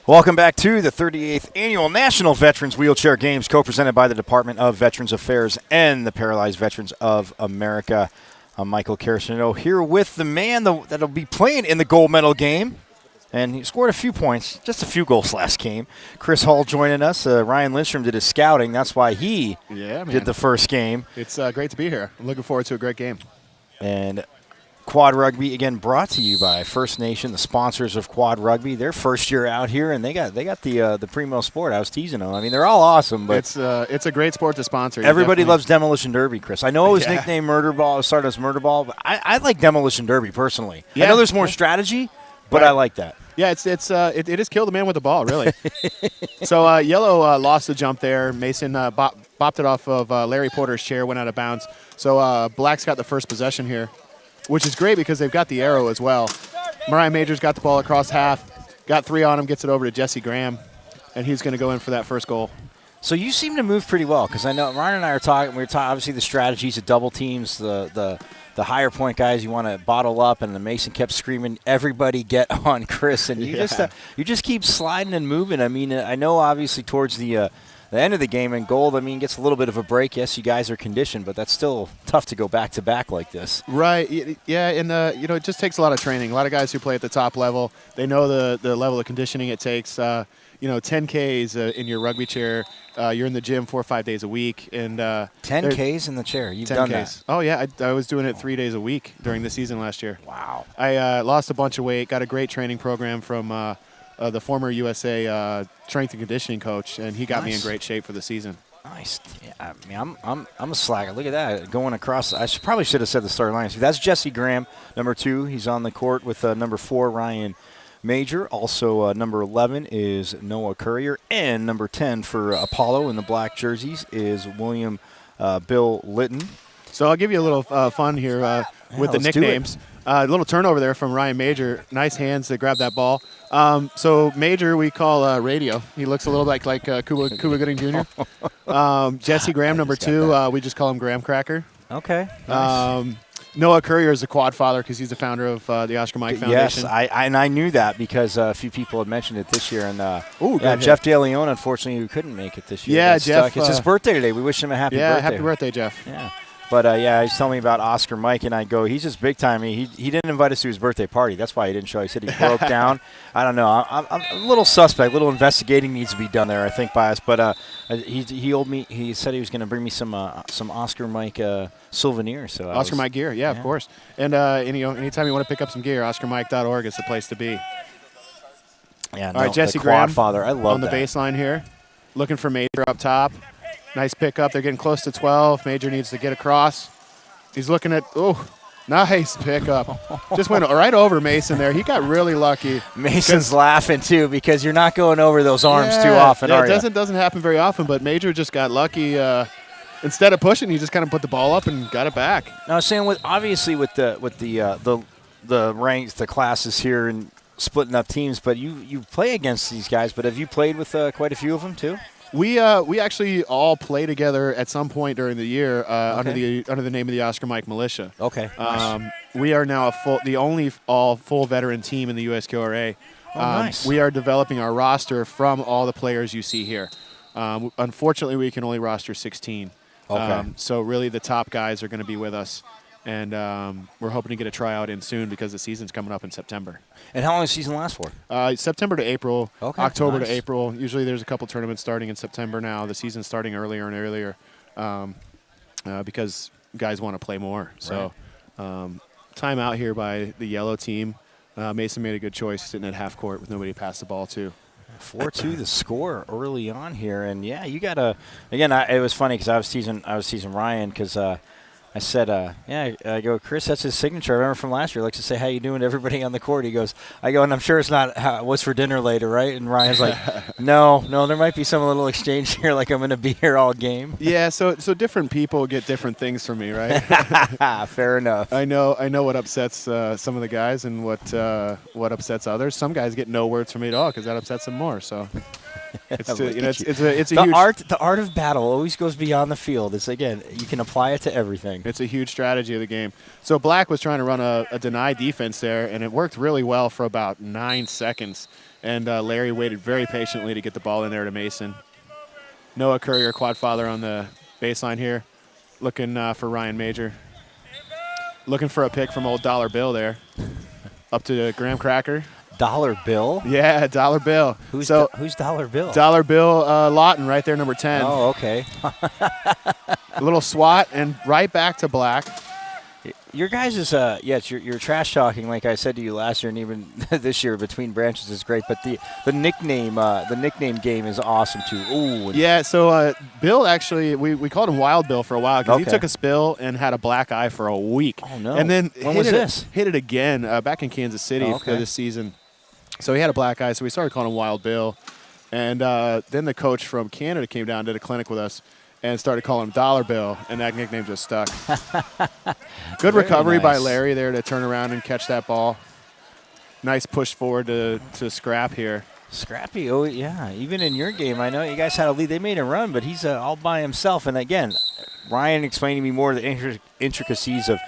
Welcome back to the 38th Annual National Veterans Wheelchair Games, co-presented by the Department of Veterans Affairs and the Paralyzed Veterans of America. I'm Michael Carcino here with the man that'll be playing in the gold medal game. And he scored a few points, just a few goals last game. Chris Hall joining us. Ryan Lindstrom did his scouting. That's why he did the first game. It's great to be here. I'm looking forward to a great game. And Quad Rugby, again, brought to you by First Nation, the sponsors of Quad Rugby. Their first year out here, and they got the primo sport. I was teasing them. I mean, they're all awesome. But it's a great sport to sponsor. Everybody loves Demolition Derby, Chris. I know it was nicknamed Murder Ball. It started as Murder Ball, but I like Demolition Derby personally. I know there's more strategy, but I like that. Yeah, it is kill the man with the ball, really. So Yellow lost the jump there. Mason bopped it off of Larry Porter's chair, went out of bounds. So Black's got the first possession here, which is great because they've got the arrow as well. Mariah Major's got the ball across half, got 3 on him, gets it over to Jesse Graham, and he's going to go in for that first goal. So you seem to move pretty well because I know Ryan and I are talking. We were talking obviously the strategies of double teams, the higher point guys you want to bottle up, and the Mason kept screaming, "Everybody get on Chris!" And you just keep sliding and moving. I mean, I know obviously towards the end of the game in gold, I mean, gets a little bit of a break. Yes, you guys are conditioned, but that's still tough to go back to back like this. Right. Yeah, and it just takes a lot of training. A lot of guys who play at the top level, they know the level of conditioning it takes. 10 Ks in your rugby chair. You're in the gym 4 or 5 days a week, and 10 Ks in the chair. You've done that. Oh yeah, I was doing it 3 days a week during the season last year. Wow. I lost a bunch of weight. Got a great training program from the former USA strength and conditioning coach, and he got me in great shape for the season. Nice. Yeah, I mean, I'm a slacker. Look at that going across. I probably should have said the starting line. That's Jesse Graham, number 2. He's on the court with number 4, Ryan Major. Also, number 11 is Noah Courier, and number 10 for Apollo in the black jerseys is William Bill Litton. So I'll give you a little fun here with the nicknames. A little turnover there from Ryan Major. Nice hands to grab that ball. So Major we call Radio. He looks a little like Cuba Gooding Jr. Jesse Graham, number 2, we just call him Graham Cracker. Okay. Nice. Noah Courier is the quad father because he's the founder of the Oscar Mike Foundation. Yes, I knew that because a few people had mentioned it this year. And Jeff DeLeon, unfortunately, who couldn't make it this year. Yeah, Jeff. It's his birthday today. We wish him a happy birthday. Yeah, happy birthday, Jeff. Yeah. But, he's telling me about Oscar Mike, and I go, he's just big time. He didn't invite us to his birthday party. That's why he didn't show. He said he broke down. I don't know. I'm a little suspect. A little investigating needs to be done there, I think, by us. But he said he was going to bring me some Oscar Mike souvenirs. So Oscar Mike gear, yeah, of course. And, anytime you want to pick up some gear, OscarMike.org is the place to be. Yeah, all right, Jesse Graham, father. I love on the baseline here. Looking for Major up top. Nice pickup. They're getting close to 12. Major needs to get across. He's looking at, nice pickup. Just went right over Mason there. He got really lucky. Mason's laughing, too, because you're not going over those arms too often, are you? It doesn't happen very often, but Major just got lucky. Instead of pushing, he just kind of put the ball up and got it back. Now, I was saying, with the ranks, the classes here, and splitting up teams, but you play against these guys, but have you played with quite a few of them, too? We actually all play together at some point during the year under the name of the Oscar Mike Militia. Okay. Nice. We are now the only full veteran team in the USQRA. Nice. We are developing our roster from all the players you see here. Unfortunately, we can only roster 16. Okay. So really, the top guys are going to be with us. And we're hoping to get a tryout in soon because the season's coming up in September. And how long does the season last for? September to April, October to April. Usually there's a couple tournaments starting in September now. The season's starting earlier and earlier because guys want to play more. So time out here by the yellow team. Mason made a good choice sitting at half court with nobody to pass the ball to. 4-2 the score early on here. And, yeah, you got to – again, it was funny because I was teasing Ryan because I said, I go, Chris, that's his signature. I remember from last year. He likes to say, how you doing to everybody on the court. He goes, and I'm sure it's not what's for dinner later, right? And Ryan's like, no, there might be some little exchange here, like I'm going to be here all game. Yeah, so different people get different things from me, right? Fair enough. I know what upsets some of the guys and what upsets others. Some guys get no words from me at all because that upsets them more. So It's Look to, you know, at it's you. a The art of battle always goes beyond the field. It's again, you can apply it to everything. It's a huge strategy of the game. So Black was trying to run a deny defense there, and it worked really well for about 9 seconds. And Larry waited very patiently to get the ball in there to Mason. Noah Courier, quad father on the baseline here, looking for Ryan Major. Looking for a pick from old Dollar Bill there. Up to Graham Cracker. Dollar Bill? Yeah, Dollar Bill. Who's Dollar Bill? Dollar Bill Lawton right there, number 10. Oh, okay. A little swat and right back to Black. Your guys is yes, you're trash talking like I said to you last year and even this year between branches is great, but the nickname game is awesome too. Ooh. Yeah, so Bill actually we called him Wild Bill for a while because he Okay. took a spill and had a black eye for a week. Oh no! And then when was this? Hit it again back in Kansas City Oh, for okay. this season. So he had a black eye, so we started calling him Wild Bill. And then the coach from Canada came down, did a clinic with us, and started calling him Dollar Bill, and that nickname just stuck. Good Very recovery by nice. Larry there to turn around and catch that ball. Nice push forward to Scrap here. Scrappy, oh yeah. Even in your game, I know you guys had a lead. They made a run, but he's all by himself. And again, Ryan explaining to me more of the intricacies of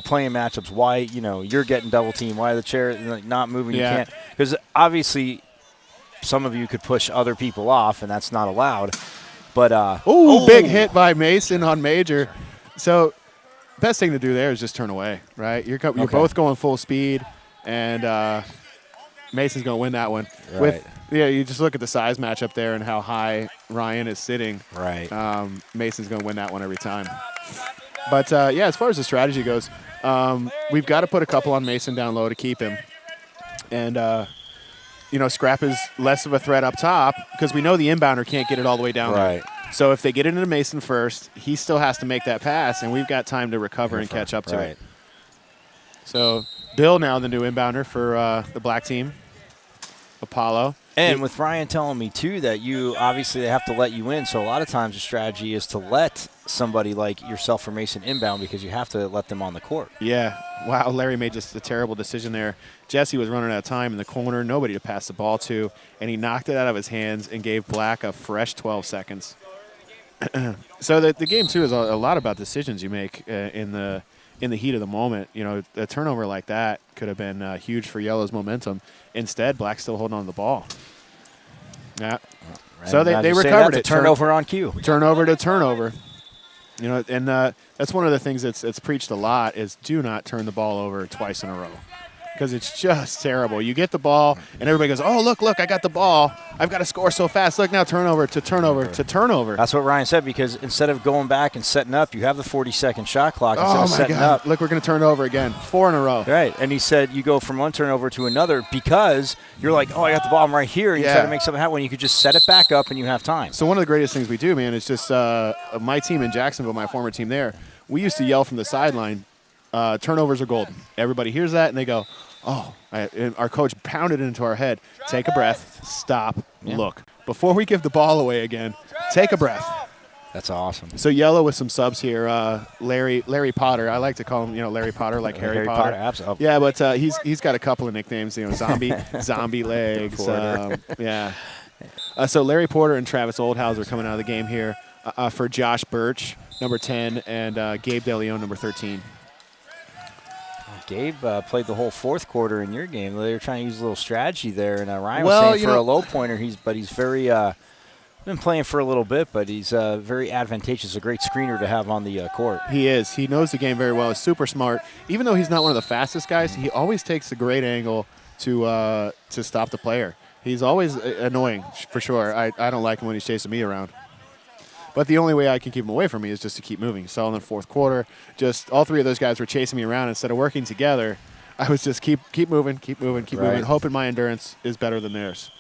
playing matchups. Why you're getting double team. Why the chair not moving? Yeah. You can't because obviously some of you could push other people off, and that's not allowed. But Big hit by Mason on Major. So best thing to do there is just turn away, right? You're Okay. both going full speed, and Mason's going to win that one. Right. You just look at the size matchup there and how high Ryan is sitting. Right. Mason's going to win that one every time. But, as far as the strategy goes, we've got to put a couple on Mason down low to keep him. And, Scrap is less of a threat up top because we know the inbounder can't get it all the way down Right. there. So if they get it into Mason first, he still has to make that pass, and we've got time to recover and catch up to it. So Bill now the new inbounder for the black team, Apollo. And with Ryan telling me, too, that they have to let you in. So a lot of times the strategy is to let somebody like yourself or Mason inbound because you have to let them on the court. Yeah. Wow, Larry made just a terrible decision there. Jesse was running out of time in the corner, nobody to pass the ball to, and he knocked it out of his hands and gave Black a fresh 12 seconds. So the game, too, is a lot about decisions you make in the heat of the moment. A turnover like that could have been huge for Yellow's momentum. Instead, Black's still holding on to the ball. Yeah. Right. So Now, they you say recovered that, it. Turnover on cue. Turnover to turnover. And that's one of the things that's preached a lot is do not turn the ball over twice in a row because it's just terrible. You get the ball, and everybody goes, oh, look, I got the ball. I've got to score so fast. Look now, turnover to turnover to turnover. That's what Ryan said because instead of going back and setting up, you have the 40-second shot clock instead Oh, of my setting God. up. Look, we're going to turn over again. 4 in a row. Right, and he said you go from one turnover to another because you're like, oh, I got the ball, I'm right here. And you try to make something happen when you could just set it back up and you have time. So one of the greatest things we do, man, is just my team in Jacksonville, my former team there, we used to yell from the sideline, turnovers are golden. Everybody hears that, and they go, oh. And our coach pounded it into our head. Take a breath, stop, look. Before we give the ball away again, take a breath. That's awesome. So Yellow with some subs here. Larry Potter. I like to call him, Larry Potter, like Harry Potter. Absolutely. Yeah, but he's got a couple of nicknames. Zombie legs. So Larry Porter and Travis Oldhouse are coming out of the game here for Josh Birch, number 10, and Gabe DeLeon, number 13. Gabe played the whole fourth quarter in your game. They were trying to use a little strategy there, and Ryan was saying for a low pointer, he's very been playing for a little bit, but he's very advantageous, a great screener to have on the court. He is. He knows the game very well. He's super smart. Even though he's not one of the fastest guys, he always takes a great angle to stop the player. He's always annoying, for sure. I don't like him when he's chasing me around. But the only way I can keep him away from me is just to keep moving. So in the fourth quarter, just all three of those guys were chasing me around. Instead of working together, I was just keep moving, hoping my endurance is better than theirs.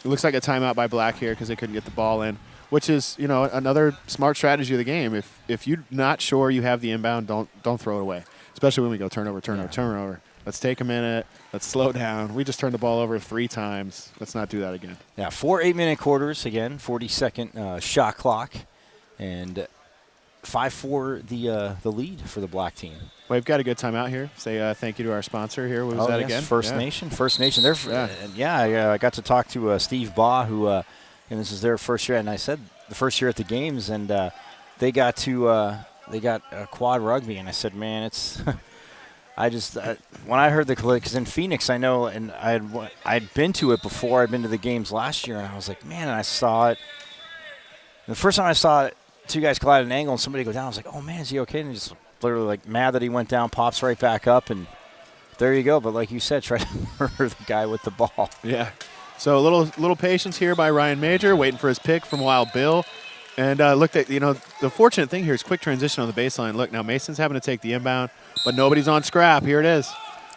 It looks like a timeout by Black here because they couldn't get the ball in, which is another smart strategy of the game. If you're not sure you have the inbound, don't throw it away. Especially when we go turnover. Let's take a minute. Let's slow down. We just turned the ball over 3 times. Let's not do that again. Yeah, 4 8-minute quarters, again, 40-second shot clock, and 5-4 the lead for the black team. Well, we've got a good timeout here. Say thank you to our sponsor here. What was that again? First Nation. First Nation. I got to talk to Steve Baugh, who and this is their first year. And I said the first year at the games, and they got quad rugby, and I said, man, it's. When I heard because in Phoenix I know, and I'd been to it before. I'd been to the games last year, and I was like, man, and I saw it. And the first time I saw it, two guys collide at an angle, and somebody go down. I was like, oh man, is he okay? And he's just literally like mad that he went down, pops right back up, and there you go. But like you said, try to murder the guy with the ball. Yeah. So a little patience here by Ryan Major, waiting for his pick from Wild Bill. And looked at, the fortunate thing here is quick transition on the baseline. Look, now Mason's having to take the inbound, but nobody's on Scrap. Here it is.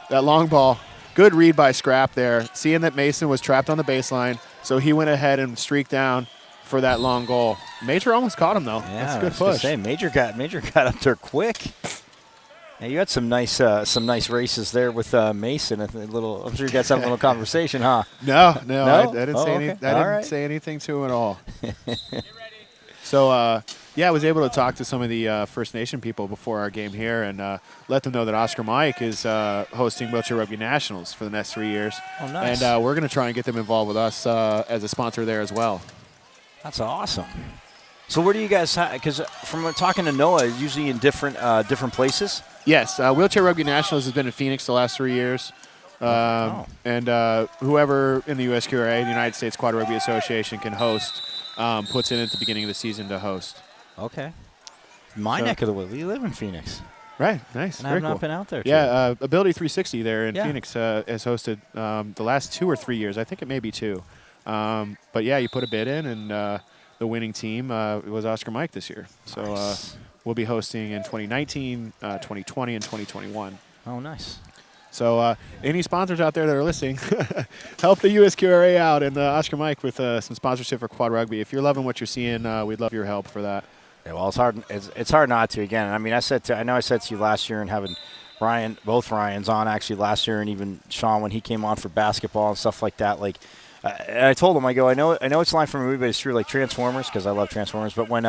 That long ball. Good read by Scrap there, seeing that Mason was trapped on the baseline, so he went ahead and streaked down for that long goal. Major almost caught him, though. Yeah, that's a good push. Major got up there quick. Yeah, you had some nice races there with Mason. I'm sure you guys had a little conversation, huh? No? I didn't say anything to him at all. So, I was able to talk to some of the First Nation people before our game here and let them know that Oscar Mike is hosting Wheelchair Rugby Nationals for the next 3 years. Oh, nice. And we're going to try and get them involved with us as a sponsor there as well. That's awesome. So where do you guys because from talking to Noah, usually in different places? Yes. Wheelchair Rugby Nationals has been in Phoenix the last 3 years. And whoever in the USQRA, the United States Quad Rugby Association, can host puts in at the beginning of the season to host. Okay. My neck of the woods. We live in Phoenix. Right. Nice. And I've not been out there. Yeah. Ability 360 there in Phoenix has hosted the last 2 or 3 years. I think it may be 2. But, yeah, you put a bid in, and the winning team was Oscar Mike this year. So nice. We'll be hosting in 2019, 2020, and 2021. Oh, nice. So any sponsors out there that are listening, help the USQRA out and Oscar Mike with some sponsorship for Quad Rugby. If you're loving what you're seeing, we'd love your help for that. Yeah, well, it's hard. It's hard not to. Again, I mean, I know I said to you last year, and having both Ryans on actually last year, and even Sean when he came on for basketball and stuff like that. Like, and I told him, I go, I know it's a line from a movie, but it's true. Like Transformers, because I love Transformers. But when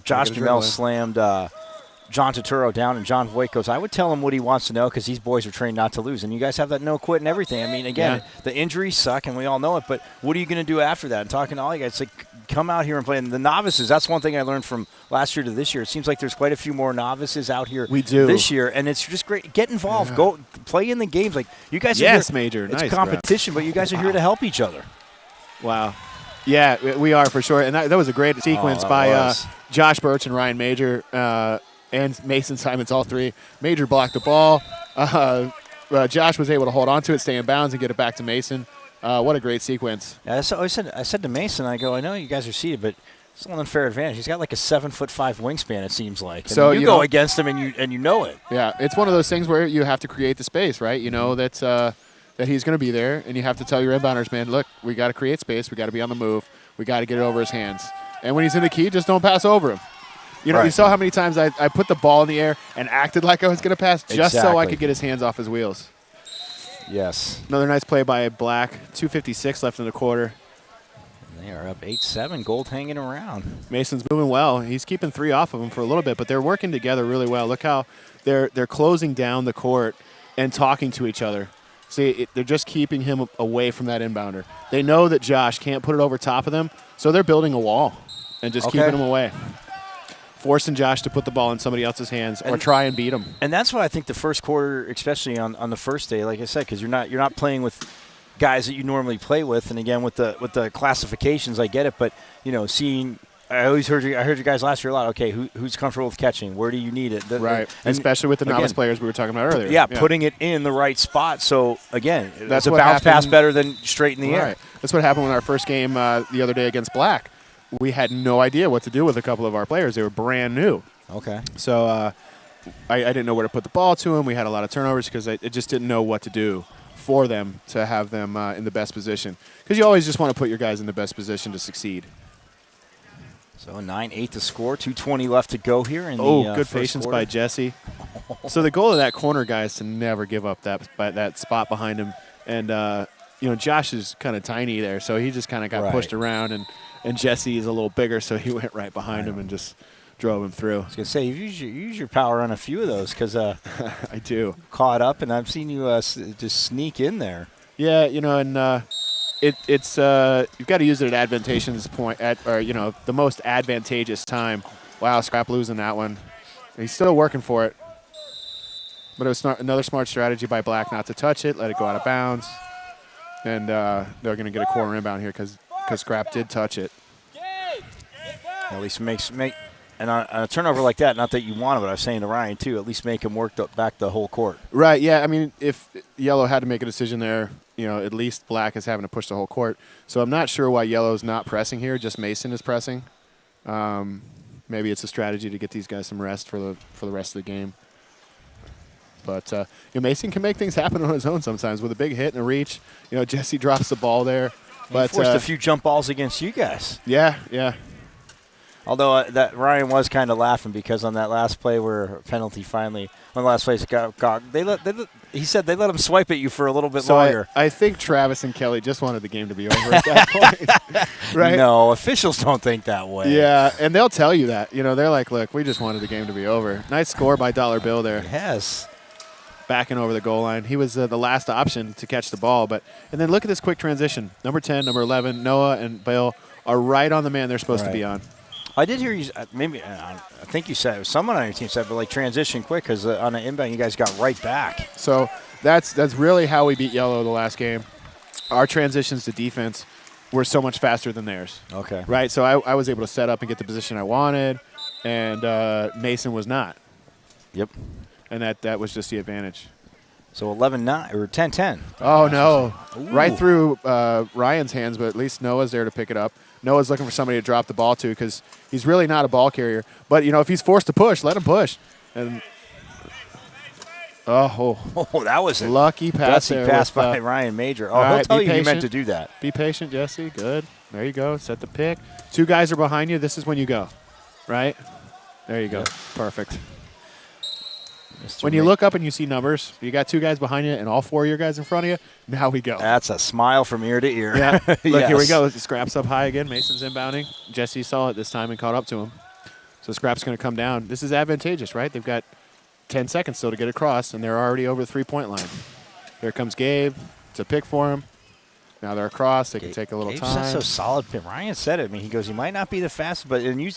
Josh Duhamel slammed John Turturro down, and John Voight goes, I would tell him what he wants to know because these boys are trained not to lose. And you guys have that no quit and everything. I mean, again, the injuries suck, and we all know it, but what are you going to do after that? And talking to all you guys, it's like, come out here and play. And the novices, that's one thing I learned from last year to this year. It seems like there's quite a few more novices out here this year, and it's just great. Get involved. Go play in the games. Like, you guys are here. Major. It's nice, competition, but you guys are here to help each other. Wow. Yeah, we are for sure. And that was a great sequence by Josh Birch and Ryan Major. And Mason Simons, all three. Major blocked the ball. Josh was able to hold on to it, stay in bounds, and get it back to Mason. What a great sequence. Yeah, I said to Mason, I go, I know you guys are seated, but it's an unfair advantage. He's got like a 7'5" wingspan, it seems like. And so you go against him, and you know it. Yeah, it's one of those things where you have to create the space, right? You know that he's going to be there, and you have to tell your inbounders, man, look, we got to create space. We got to be on the move. We got to get it over his hands. And when he's in the key, just don't pass over him. You know, You saw how many times I put the ball in the air and acted like I was going to pass just so I could get his hands off his wheels. Yes. Another nice play by Black. 2:56 left in the quarter. They are up 8-7, gold hanging around. Mason's moving well. He's keeping 3 off of him for a little bit, but they're working together really well. Look how they're closing down the court and talking to each other. See, they're just keeping him away from that inbounder. They know that Josh can't put it over top of them, so they're building a wall and just keeping him away. Forcing Josh to put the ball in somebody else's hands or try and beat him. And that's why I think the first quarter, especially on the first day, like I said, because you're not playing with guys that you normally play with, and again with the classifications, I get it, but seeing. I heard you guys last year a lot. Okay, who's comfortable with catching? Where do you need it? Right, and especially with the novice players we were talking about earlier. Yeah, putting it in the right spot. So again, that's a bounce pass better than straight in the air. That's what happened in our first game the other day against Black. We had no idea what to do with a couple of our players. They were brand new. Okay. So I didn't know where to put the ball to them. We had a lot of turnovers because I just didn't know what to do for them to have them in the best position. Because you always just want to put your guys in the best position to succeed. So 9-8 to score, 2:20 left to go here. In good patience by Jesse. So the goal of that corner guy is to never give up that spot behind him. And Josh is kind of tiny there, so he just kind of got pushed around, and Jesse is a little bigger, so he went right behind him and just drove him through. I was gonna say you use your power on a few of those because I do caught up, and I've seen you just sneak in there. Yeah, and it's you've got to use it at advantageous point the most advantageous time. Wow, Scrap losing that one. He's still working for it, but it was another smart strategy by Black not to touch it, let it go out of bounds, and they're going to get a corner inbound here because Scrap did touch it. At least make and on a turnover like that, not that you want it, but I was saying to Ryan too, at least make him work back the whole court. Right, yeah. I mean, if Yellow had to make a decision there, at least Black is having to push the whole court. So I'm not sure why Yellow's not pressing here, just Mason is pressing. Maybe it's a strategy to get these guys some rest for the rest of the game. But Mason can make things happen on his own sometimes with a big hit and a reach. Jesse drops the ball there. But he forced a few jump balls against you guys. Yeah. Although that Ryan was kind of laughing because on that last play where penalty finally, on the last place got he said they let him swipe at you for a little bit longer. I think Travis and Kelly just wanted the game to be over at that point. Right? No, officials don't think that way. Yeah, and they'll tell you that. They're like, look, we just wanted the game to be over. Nice score by Dollar Bill there. Yes. Backing over the goal line. He was the last option to catch the ball. And then look at this quick transition. Number 10, number 11, Noah and Bill are right on the man they're supposed to be on. I did hear you. I think you said someone on your team said, but like transition quick because on the inbound you guys got right back. So that's really how we beat Yellow the last game. Our transitions to defense were so much faster than theirs. Okay. Right. So I was able to set up and get the position I wanted, and Mason was not. Yep. And that was just the advantage. So 11-9 or 10-10. Oh no! Ooh. Right through Ryan's hands, but at least Noah's there to pick it up. Noah's looking for somebody to drop the ball to because he's really not a ball carrier. But, if he's forced to push, let him push. And that was a lucky pass there. Pass by Ryan Major. Oh, he'll tell you he meant to do that. Be patient, Jesse. Good. There you go. Set the pick. 2 guys are behind you. This is when you go. Right? There you go. Yep. Perfect. When you look up and you see numbers, you got 2 guys behind you and all 4 of your guys in front of you, now we go. That's a smile from ear to ear. Yeah. Look, yes. Here we go. Scrap's up high again. Mason's inbounding. Jesse saw it this time and caught up to him. So Scrap's going to come down. This is advantageous, right? They've got 10 seconds still to get across, and they're already over the 3-point line. Here comes Gabe. It's a pick for him. Now they're across. They can take a little Gabe's time. That's so solid. Ryan said it. He goes, he might not be the fastest, but you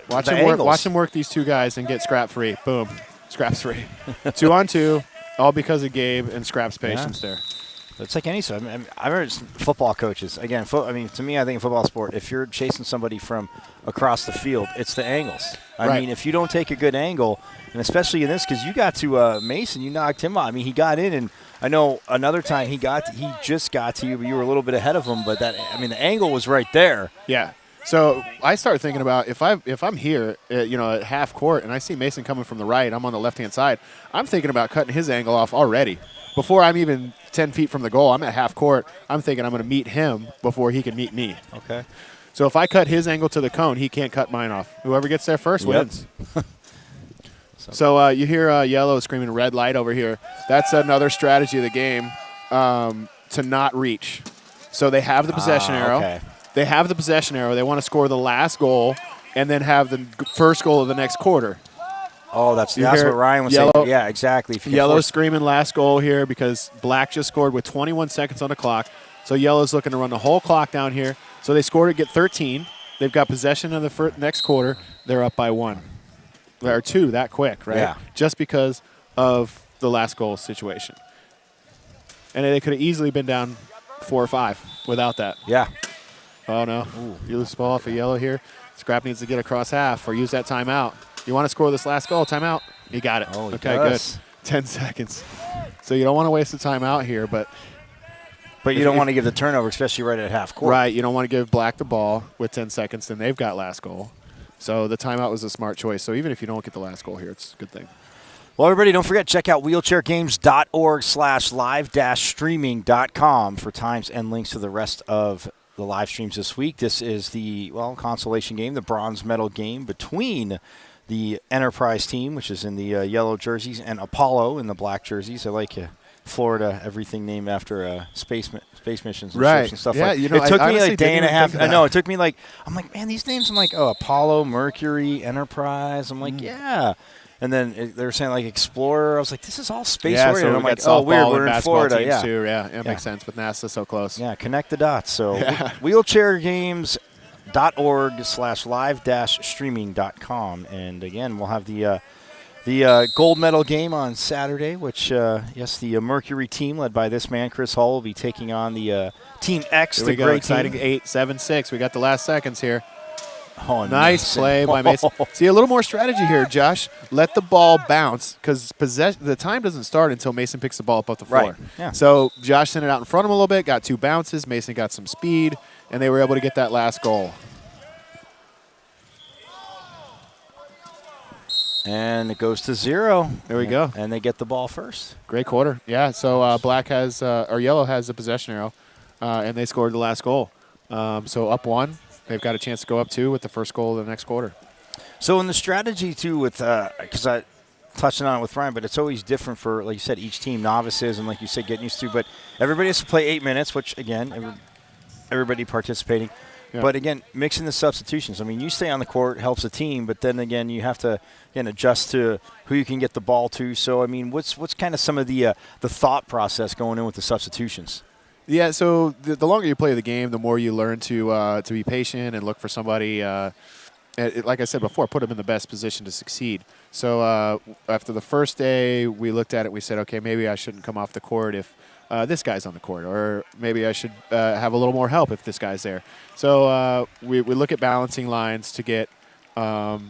watch him work these 2 guys and get Scrap free. Boom. Scrap's free. 2 on 2, all because of Gabe and Scrap's patience there. It's like any sport. I've heard football coaches. Again, to me, I think in football sport, if you're chasing somebody from across the field, it's the angles. I mean, if you don't take a good angle, and especially in this, because you got to Mason, you knocked him out. He got in, and I know another time he just got to you, but you were a little bit ahead of him. But the angle was right there. Yeah. So I started thinking about if I'm here, at half court, and I see Mason coming from the right, I'm on the left-hand side. I'm thinking about cutting his angle off already. Before I'm even 10 feet from the goal, I'm at half court. I'm thinking I'm going to meet him before he can meet me. Okay. So if I cut his angle to the cone, he can't cut mine off. Whoever gets there first wins. So you hear Yellow screaming red light over here. That's another strategy of the game to not reach. So they have the possession arrow. Okay. They have the possession arrow. They want to score the last goal and then have the first goal of the next quarter. Oh, that's what Ryan was saying. Yeah, exactly. Yellow's screaming last goal here because Black just scored with 21 seconds on the clock. So Yellow's looking to run the whole clock down here. So they scored to get 13. They've got possession in the next quarter. They're up by 1. Or 2 that quick, right? Yeah. Just because of the last goal situation. And they could have easily been down 4 or 5 without that. Yeah. Oh, no. Ooh. You lose the ball off of Yellow here. Scrap needs to get across half or use that timeout. You want to score this last goal, timeout? You got it. Oh, okay, good. 10 seconds. So you don't want to waste the timeout here, but you don't want to give the turnover, especially right at half court. Right. You don't want to give Black the ball with 10 seconds, then they've got last goal. So the timeout was a smart choice. So even if you don't get the last goal here, it's a good thing. Well, everybody, don't forget, check out wheelchairgames.org/live-streaming.com for times and links to the rest of the live streams this week. This is the, consolation game, the bronze medal game between the Enterprise team, which is in the yellow jerseys, and Apollo in the black jerseys. I like Florida, everything named after space missions and ships and stuff like that. It took me like a day and a half. I know, it took me I'm like, man, these names, I'm like, Apollo, Mercury, Enterprise. I'm like, yeah. And then they were saying like Explorer. I was like, this is all space Yeah, oriented. so I'm we like, got oh, weird. softball We're and in basketball Florida. teams Yeah. too. Yeah, it makes sense with NASA so close. Yeah, connect the dots. So Yeah. wheelchairgames.org/live-streaming.com. And again, we'll have the gold medal game on Saturday, which, yes, the Mercury team led by this man, Chris Hall, will be taking on the Team X, Here the we go. great Exciting team. 8-7-6. We got the last seconds here. Oh, Nice play by Mason. See, a little more strategy here, Josh. Let the ball bounce because the time doesn't start until Mason picks the ball up off the floor. Right, yeah. So Josh sent it out in front of him a little bit, got 2 bounces. Mason got some speed, and they were able to get that last goal. And it goes to 0. There we go. And they get the ball first. Great quarter. Yeah, so Yellow has the possession arrow, and they scored the last goal. So up 1. They've got a chance to go up 2 with the first goal of the next quarter. So in the strategy, too, with because I touched on it with Ryan, but it's always different for, like you said, each team, novices, and like you said, getting used to. But everybody has to play 8 minutes, which, again, everybody participating. Yeah. But, again, mixing the substitutions. I mean, you stay on the court, helps the team, but then, again, you have to, again, adjust to who you can get the ball to. So, I mean, what's kind of some of the thought process going in with the substitutions? Yeah, so the longer you play the game, the more you learn to be patient and look for somebody, like I said before, put them in the best position to succeed. So after the first day, we looked at it. We said, okay, maybe I shouldn't come off the court if this guy's on the court, or maybe I should have a little more help if this guy's there. So we look at balancing lines to get the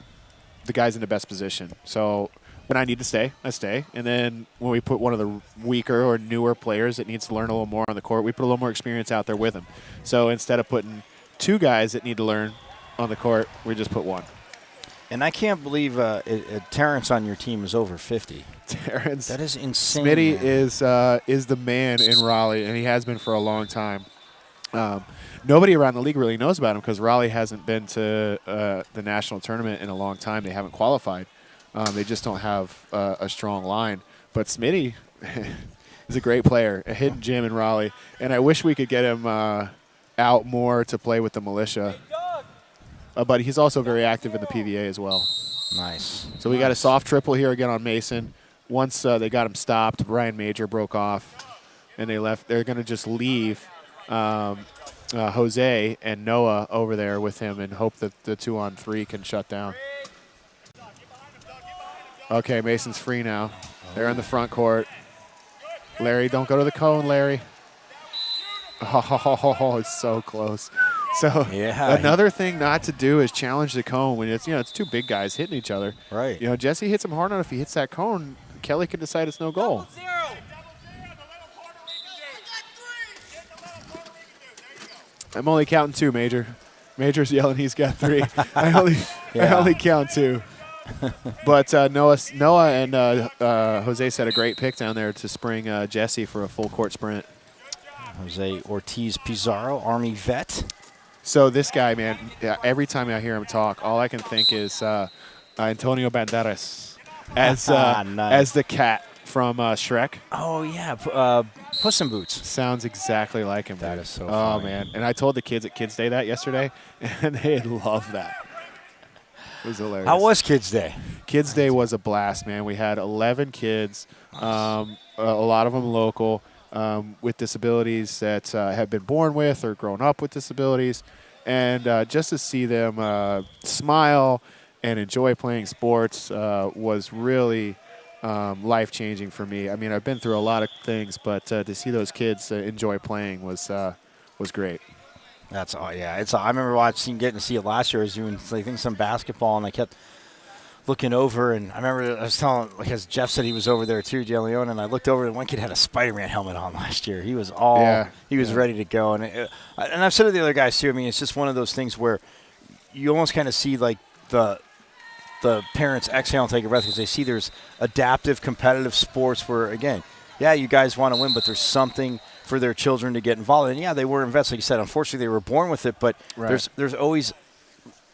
guys in the best position. So when I need to stay, I stay. And then when we put one of the weaker or newer players that needs to learn a little more on the court, we put a little more experience out there with them. So instead of putting 2 guys that need to learn on the court, we just put 1. And I can't believe Terrence on your team is over 50. Terrence. That is insane. Smitty man. is the man in Raleigh, and he has been for a long time. Nobody around the league really knows about him because Raleigh hasn't been to the national tournament in a long time. They haven't qualified. They just don't have a strong line. But Smitty is a great player, a hidden gem in Raleigh. And I wish we could get him out more to play with the militia. But he's also very active in the PVA as well. Nice. So we got a soft triple here again on Mason. Once they got him stopped, Brian Major broke off, and they left. They're going to just leave Jose and Noah over there with him and hope that the 2-on-3 can shut down. Okay, Mason's free now. They're in the front court. Larry, don't go to the cone, Larry. Oh, it's so close. So Yeah. another thing not to do is challenge the cone when it's it's 2 big guys hitting each other. Right. Jesse hits him hard enough. If he hits that cone, Kelly can decide it's no goal. I'm only counting 2, Major. Major's yelling he's got 3. I only count 2. But Noah and Jose set a great pick down there to spring Jesse for a full court sprint. Jose Ortiz Pizarro, Army vet. So this guy, man, every time I hear him talk, all I can think is Antonio Banderas as Nice. as the cat from Shrek. Oh, yeah. Puss in Boots. Sounds exactly like him. That dude. is so Oh, funny. man. And I told the kids at Kids Day that yesterday, and they loved that. It was hilarious. How was Kids Day? Kids Day was a blast, man. We had 11 kids, a lot of them local, with disabilities that have been born with or grown up with disabilities. And just to see them smile and enjoy playing sports was really life-changing for me. I mean, I've been through a lot of things, but to see those kids enjoy playing was great. That's all. Yeah, I remember getting to see it last year. I was doing, I think, some basketball, and I kept looking over, and I remember I was telling, because Jeff said he was over there too, Jay Leone, and I looked over, and one kid had a Spider-Man helmet on last year. He was ready to go, and I've said to the other guys too. I mean, it's just one of those things where you almost kind of see like the parents exhale and take a breath because they see there's adaptive, competitive sports where, again, yeah, you guys want to win, but there's something for their children to get involved in. Yeah, they were vets, like you said. Unfortunately, they were born with it, but Right. there's always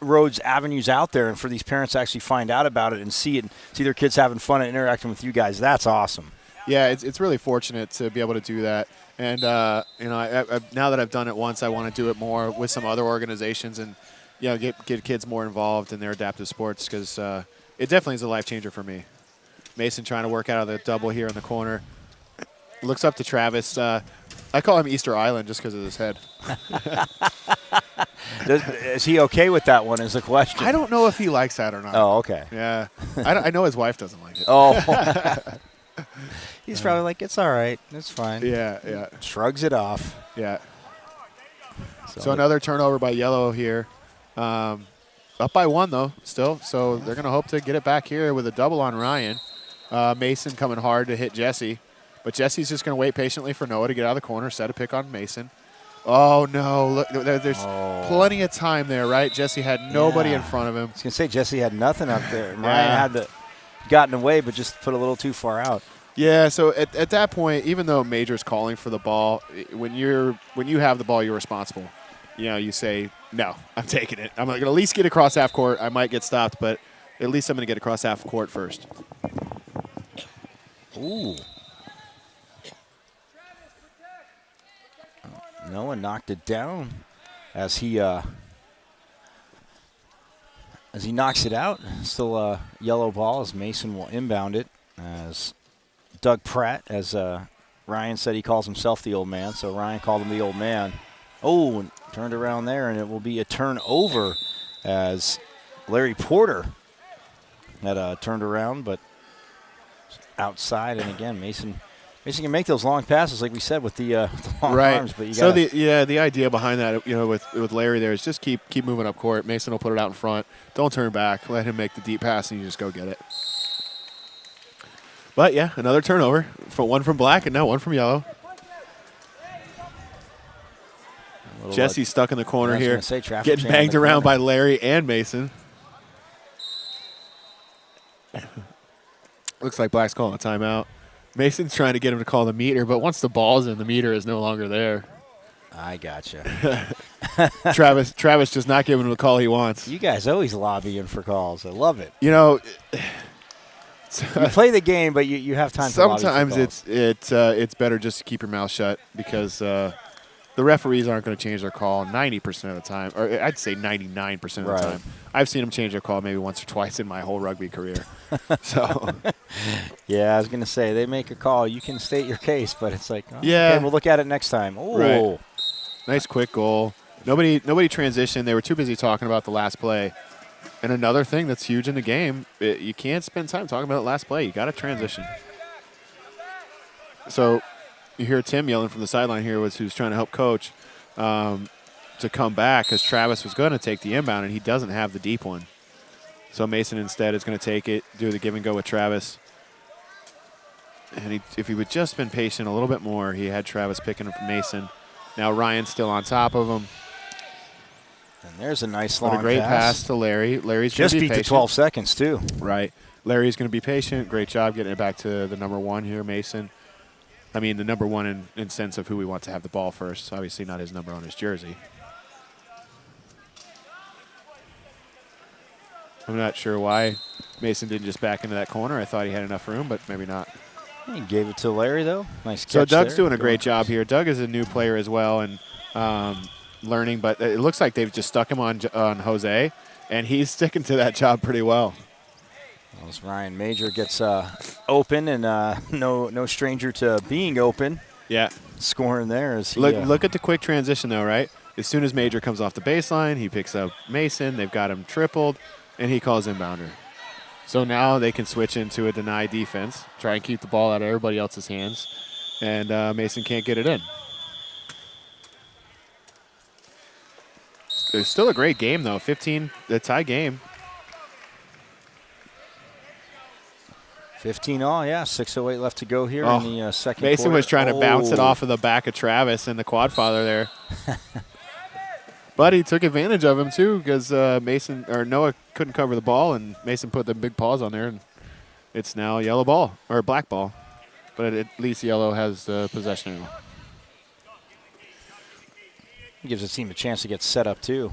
roads, avenues out there, and for these parents to actually find out about it and see it, and see their kids having fun and interacting with you guys, that's awesome. Yeah, it's really fortunate to be able to do that. And, I now that I've done it once, I want to do it more with some other organizations and, get kids more involved in their adaptive sports because it definitely is a life changer for me. Mason trying to work out of the double here in the corner. Looks up to Travis. I call him Easter Island just because of his head. Is he okay with that one is the question. I don't know if he likes that or not. Oh, okay. Yeah. I know his wife doesn't like it. Oh. He's probably like, it's all right. It's fine. Yeah. Shrugs it off. Yeah. So another turnover by Yellow here. Up by 1, though, still. So they're going to hope to get it back here with a double on Ryan. Mason coming hard to hit Jesse. But Jesse's just going to wait patiently for Noah to get out of the corner, set a pick on Mason. Oh, no. Look, there's plenty of time there, right? Jesse had nobody in front of him. I was going to say, Jesse had nothing up there. Ryan had gotten away, but just put a little too far out. Yeah, so at that point, even though Major's calling for the ball, when you have the ball, you're responsible. You say, no, I'm taking it. I'm going to at least get across half court. I might get stopped, but at least I'm going to get across half court first. Ooh. Noah knocked it down as he knocks it out. Still a yellow ball as Mason will inbound it as Doug Pratt, as Ryan said, he calls himself the old man, so Ryan called him the old man. Oh, and turned around there, and it will be a turnover as Larry Porter had turned around, but outside. And again, Mason can make those long passes, like we said, with the long arms. But the idea behind that, with Larry there is just keep moving up court. Mason will put it out in front. Don't turn back. Let him make the deep pass, and you just go get it. But yeah, another turnover. One from Black, and now one from Yellow. Jesse's stuck in the corner here, getting banged around by Larry and Mason. Looks like Black's calling a timeout. Mason's trying to get him to call the meter, but once the ball's in, the meter is no longer there. I gotcha. Travis just not giving him the call he wants. You guys always lobbying for calls. I love it. You play the game, but you have time to lobby for calls. Sometimes it's better just to keep your mouth shut because the referees aren't going to change their call 90% of the time, or I'd say 99% of the time. I've seen them change their call maybe once or twice in my whole rugby career. So, yeah, I was going to say, they make a call. You can state your case, but it's like, okay, we'll look at it next time. Oh, right. Nice quick goal. Nobody transitioned. They were too busy talking about the last play. And another thing that's huge in the game, you can't spend time talking about the last play. You got to transition. So you hear Tim yelling from the sideline here, who's trying to help coach to come back because Travis was going to take the inbound, and he doesn't have the deep one. So Mason instead is going to take it, do the give and go with Travis. And if he would just been patient a little bit more, he had Travis picking him from Mason. Now Ryan's still on top of him. And there's a nice long great pass to Larry. Larry's just beat the 12 seconds, too. Right. Larry's going to be patient. Great job getting it back to the number one here, Mason. I mean, the number one in sense of who we want to have the ball first. Obviously not his number on his jersey. I'm not sure why Mason didn't just back into that corner. I thought he had enough room, but maybe not. He gave it to Larry, though. Nice catch. So Doug's doing a great job here. Doug is a new player as well and learning, but it looks like they've just stuck him on Jose, and he's sticking to that job pretty well. As Ryan Major gets open, and no stranger to being open. Yeah. Scoring there. Look at the quick transition, though, right? As soon as Major comes off the baseline, he picks up Mason. They've got him tripled, and he calls inbounder. So now they can switch into a deny defense, try and keep the ball out of everybody else's hands, and Mason can't get it in. It's still a great game, though. 15, the tie game. 15-all, yeah. 6:08 left to go here in the second quarter. Mason was trying to bounce it off of the back of Travis and the quad father there. But he took advantage of him, too, because Noah couldn't cover the ball, and Mason put the big paws on there, and it's now yellow ball, or black ball. But at least Yellow has the possession. It gives the team a chance to get set up, too.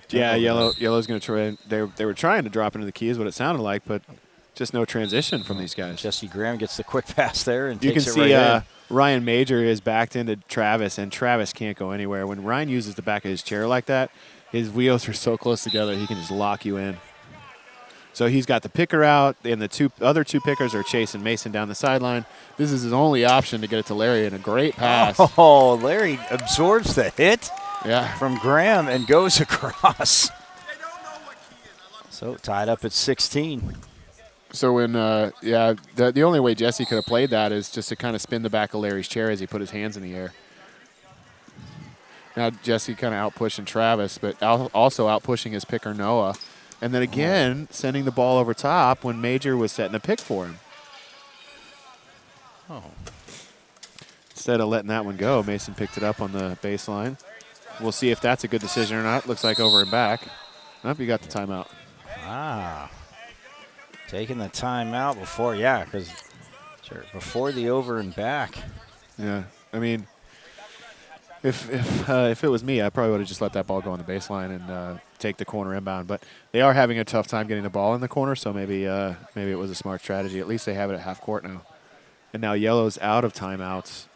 Yeah, Yellow's going to try. They were trying to drop into the keys, what it sounded like, but just no transition from these guys. Jesse Graham gets the quick pass there and you takes can it see right in. Ryan Major is backed into Travis, and Travis can't go anywhere. When Ryan uses the back of his chair like that, his wheels are so close together he can just lock you in. So he's got the picker out, and the other two pickers are chasing Mason down the sideline. This is his only option to get it to Larry, and a great pass. Oh, Larry absorbs the hit Yeah. from Graham and goes across. So tied up at 16. So when, the only way Jesse could have played that is just to kind of spin the back of Larry's chair as he put his hands in the air. Now Jesse kind of out-pushing Travis, but also out-pushing his picker Noah. And then again, sending the ball over top when Major was setting a pick for him. Oh. Instead of letting that one go, Mason picked it up on the baseline. We'll see if that's a good decision or not. Looks like over and back. Nope, you got the timeout. Ah. Taking the timeout before, before the over and back. Yeah, I mean, if it was me, I probably would have just let that ball go on the baseline and take the corner inbound. But they are having a tough time getting the ball in the corner, so maybe it was a smart strategy. At least they have it at half court now. And now Yellow's out of timeouts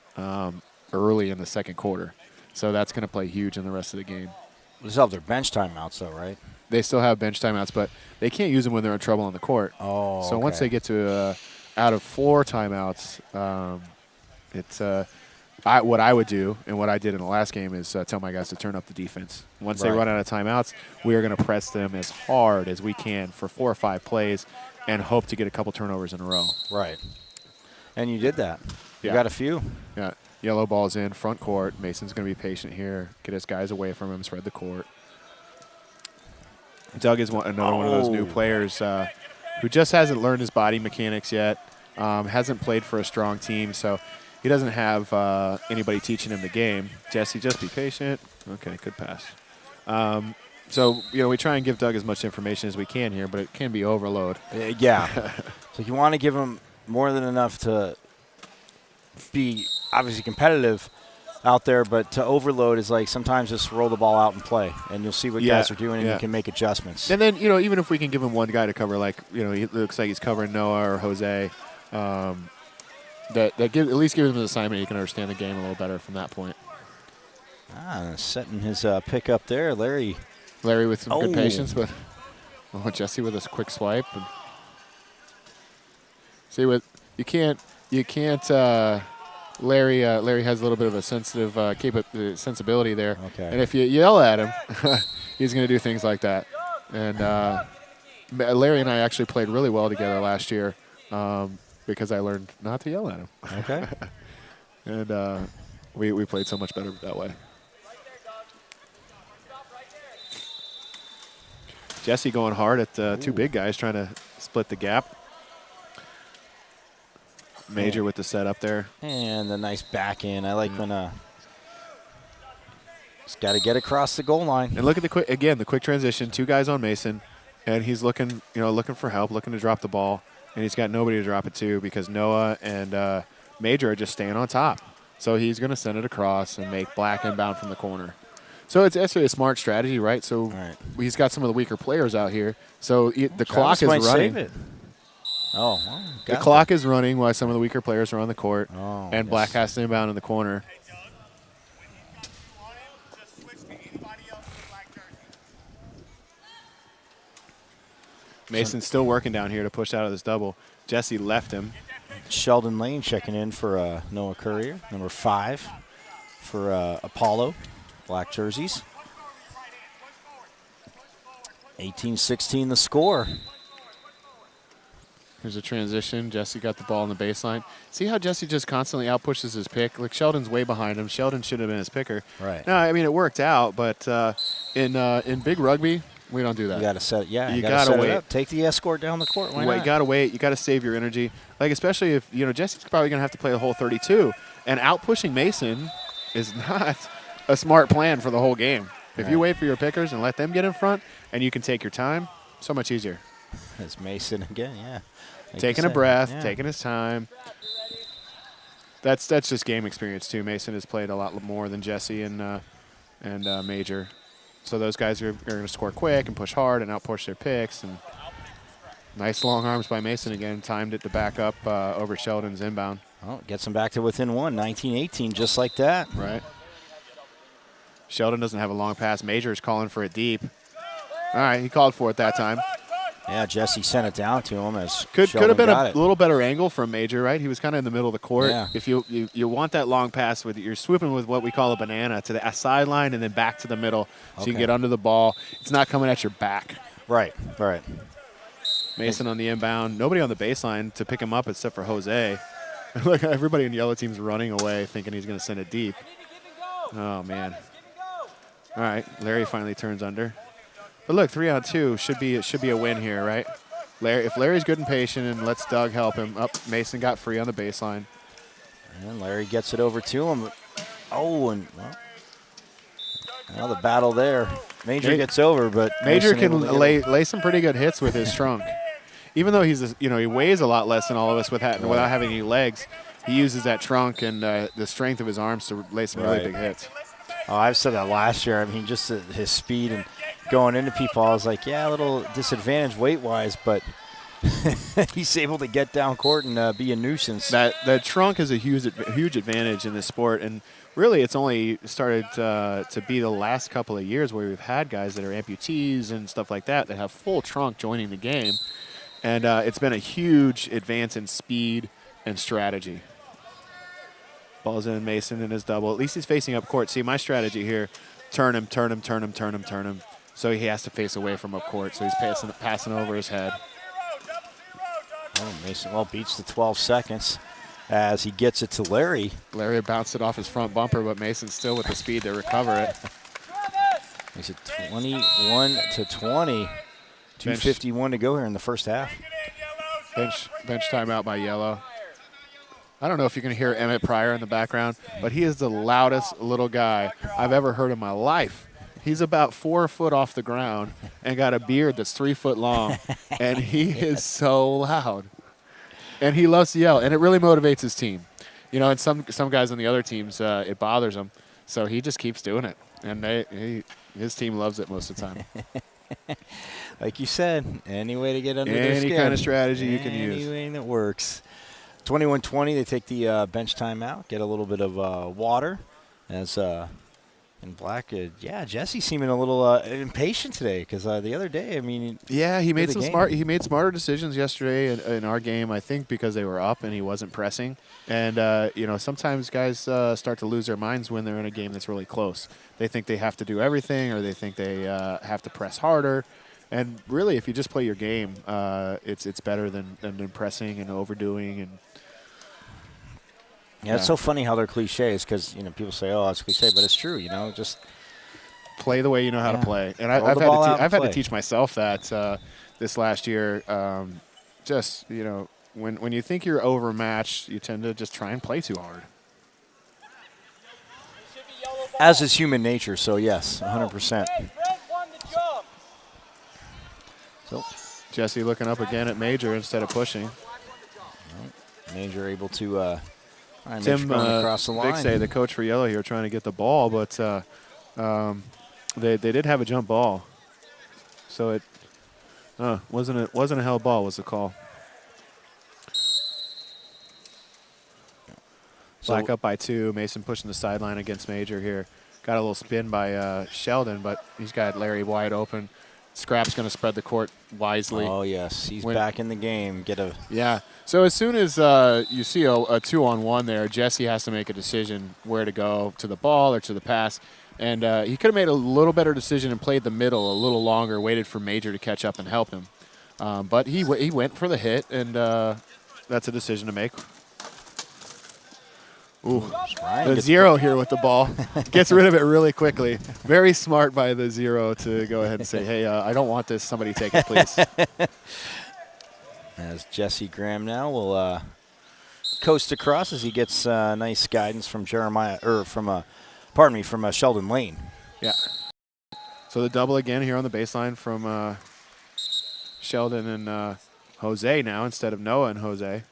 early in the second quarter, so that's going to play huge in the rest of the game. They still have their bench timeouts, though, right? They still have bench timeouts, but they can't use them when they're in trouble on the court. Oh, so once they get to out of 4 timeouts, it's what I would do and what I did in the last game is tell my guys to turn up the defense. Once they run out of timeouts, we are going to press them as hard as we can for 4 or 5 plays and hope to get a couple turnovers in a row. Right. And you did that. You Yeah. got a few. Yeah. Yellow ball's in front court. Mason's going to be patient here. Get his guys away from him, spread the court. Doug is another one of those new players who just hasn't learned his body mechanics yet, hasn't played for a strong team, so he doesn't have anybody teaching him the game. Jesse, just be patient. Okay, good pass. So, we try and give Doug as much information as we can here, but it can be overload. Yeah. So you want to give him more than enough to be obviously competitive out there, but to overload is like sometimes just roll the ball out and play, and you'll see what guys are doing, and you can make adjustments. And then, even if we can give him one guy to cover, like, he looks like he's covering Noah or Jose, at least gives him an assignment. You can understand the game a little better from that point. Setting his pick up there, Larry with some good patience, but Jesse with a quick swipe. And see what you can't. Larry has a little bit of a sensitive sensibility there, and if you yell at him, he's going to do things like that. And Larry and I actually played really well together last year because I learned not to yell at him. Okay. And we played so much better that way. Jesse going hard at 2 big guys trying to split the gap. Major with the setup there. And a nice back in. I like when just got to get across the goal line. And look at the quick transition. 2 guys on Mason, and he's looking for help, looking to drop the ball, and he's got nobody to drop it to because Noah and Major are just staying on top. So he's going to send it across and make Black inbound from the corner. So it's actually a smart strategy, right? So he's got some of the weaker players out here. So the clock is running. Save it. The clock is running while some of the weaker players are on the court, and Black has to inbound in the corner. Mason's still working down here to push out of this double. Jesse left him. Sheldon Lane checking in for Noah Courier, number 5 for Apollo, black jerseys. 18-16 the score. Here's a transition. Jesse got the ball on the baseline. See how Jesse just constantly outpushes his pick? Like, Sheldon's way behind him. Sheldon should have been his picker. Right. No, I mean, it worked out, but in big rugby, we don't do that. You got to set it. Yeah, you got to wait. It up. Take the escort down the court. Why not? You got to wait. You got to save your energy. Like, especially if, Jesse's probably going to have to play the whole 32. And outpushing Mason is not a smart plan for the whole game. If you wait for your pickers and let them get in front and you can take your time, so much easier. It's Mason again, yeah. Like taking a breath, taking his time. That's just game experience too. Mason has played a lot more than Jesse and Major, so those guys are going to score quick and push hard and outpush their picks. And nice long arms by Mason again, timed it to back up over Sheldon's inbound. Oh, gets them back to within 1, 19-18, just like that. Right. Sheldon doesn't have a long pass. Major is calling for it deep. All right, he called for it that time. Yeah, Jesse sent it down to him as Could Sheldon have been got a it. little better angle from Major, right? He was kind of in the middle of the court. Yeah. If you want that long pass, you're swooping with what we call a banana to the sideline and then back to the middle so you can get under the ball. It's not coming at your back. Right, right. Mason on the inbound. Nobody on the baseline to pick him up except for Jose. Look, everybody in yellow team's running away thinking he's going to send it deep. Oh, man. All right, Larry finally turns under. But look, 3-on-2 should be a win here, right? If Larry's good and patient and lets Doug help him, Mason got free on the baseline. And Larry gets it over to him. Oh, and now the battle there. Major gets over, but Major Mason can lay some pretty good hits with his trunk. Even though he weighs a lot less than all of us without having any legs, he uses that trunk and the strength of his arms to lay some really big hits. Oh, I've said that last year. I mean, just his speed and going into people, I was like, yeah, a little disadvantage weight-wise, but he's able to get down court and be a nuisance. That trunk is a huge advantage in this sport, and really it's only started to be the last couple of years where we've had guys that are amputees and stuff like that have full trunk joining the game, and it's been a huge advance in speed and strategy. Ball's in Mason in his double. At least he's facing up court. See, my strategy here, turn him. So he has to face away from up court. So he's passing over his head. Oh, Mason beats the 12 seconds as he gets it to Larry. Larry bounced it off his front bumper, but Mason's still with the speed to recover it. Makes it 21-20. 2:51 to go here in the first half. Bench timeout by yellow. I don't know if you can hear Emmett Pryor in the background, but he is the loudest little guy I've ever heard in my life. He's about 4 foot off the ground and got a beard that's 3 foot long, and he is so loud. And he loves to yell, and it really motivates his team. You know, and some guys on the other teams, it bothers them, so he just keeps doing it, and his team loves it most of the time. Like you said, any way to get under their skin. Any kind of strategy you can use. Anything that works. 21-20, they take the bench timeout, get a little bit of water. As in black, Jesse seeming a little impatient today because the other day, I mean, he made smarter decisions yesterday in our game. I think because they were up and he wasn't pressing. And sometimes guys start to lose their minds when they're in a game that's really close. They think they have to do everything, or they think they have to press harder. And really, if you just play your game, it's better than pressing and overdoing and. Yeah, it's so funny how they're cliches because people say, "Oh, it's cliche," but it's true. Just play the way you know how to play. And I've had to teach myself that this last year. When you think you're overmatched, you tend to just try and play too hard. As is human nature, so yes, 100%. So Jesse looking up again at Major instead of pushing. Major able to. Tim across the line. Vixay, the coach for Yellow here, trying to get the ball, but they did have a jump ball, so it wasn't a held ball was the call. Black up by 2. Mason pushing the sideline against Major here. Got a little spin by Sheldon, but he's got Larry wide open. Scrap's going to spread the court wisely. Oh, yes. He's back in the game. Yeah. So as soon as you see a 2-on-1 there, Jesse has to make a decision where to go, to the ball or to the pass. And he could have made a little better decision and played the middle a little longer, waited for Major to catch up and help him. But he went for the hit, and that's a decision to make. Ooh, the zero here with the ball. Gets rid of it really quickly. Very smart by the zero to go ahead and say, hey, I don't want this. Somebody take it, please. As Jesse Graham now will coast across as he gets nice guidance from from Sheldon Lane. Yeah. So the double again here on the baseline from Sheldon and Jose now instead of Noah and Jose.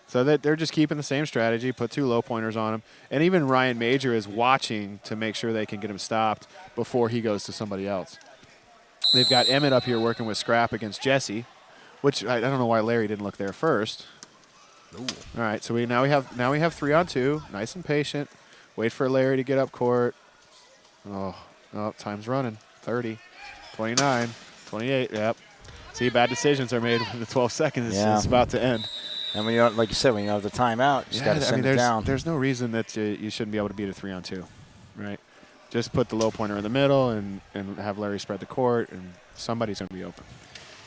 So that they're just keeping the same strategy, put 2 low pointers on him. And even Ryan Major is watching to make sure they can get him stopped before he goes to somebody else. They've got Emmett up here working with Scrap against Jesse, which I don't know why Larry didn't look there first. Ooh. All right, so we have 3-on-2, nice and patient. Wait for Larry to get up court. Oh, time's running. 30, 29, 28, yep. See, bad decisions are made when the 12 seconds is about to end. And when you don't, like you said, when you have the timeout, you just got to send it down. There's no reason that you shouldn't be able to beat a 3-on-2, right? Just put the low pointer in the middle and have Larry spread the court, and somebody's going to be open.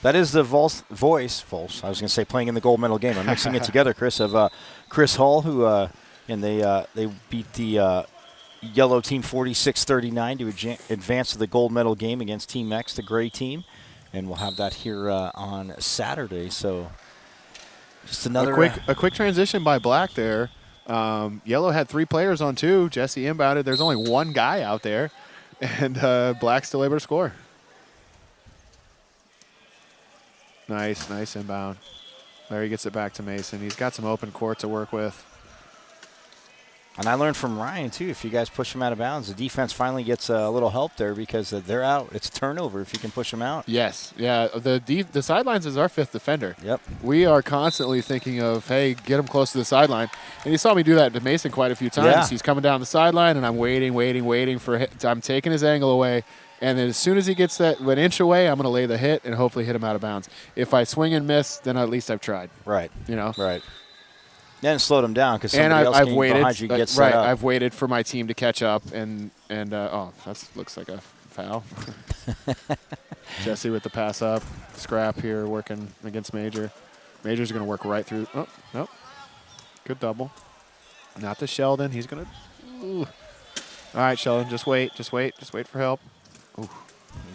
That is the voice. I was going to say playing in the gold medal game. I'm mixing it together, Chris, of Chris Hall, who and they beat the yellow team 46-39 to advance to the gold medal game against Team X, the gray team. And we'll have that here on Saturday. So just another a quick transition by Black there. Yellow had 3 players on 2. Jesse inbounded. There's only 1 guy out there, and Black still able to score. Nice inbound. Larry gets it back to Mason. He's got some open court to work with. And I learned from Ryan, too, if you guys push him out of bounds, the defense finally gets a little help there because they're out. It's a turnover if you can push them out. Yes. Yeah, the sidelines is our 5th defender. Yep. We are constantly thinking of, hey, get him close to the sideline. And you saw me do that to Mason quite a few times. Yeah. He's coming down the sideline, and I'm waiting for him. I'm taking his angle away. And then as soon as he gets that 1 inch away, I'm going to lay the hit and hopefully hit him out of bounds. If I swing and miss, then at least I've tried. Right. You know? Right. Then slowed him down because somebody else came behind you to get set up. I've waited for my team to catch up, and oh, that looks like a foul. Jesse with the pass up. Scrap here working against Major. Major's going to work right through. Oh, nope. Good double. Not to Sheldon. He's going to. All right, Sheldon, just wait for help. Ooh.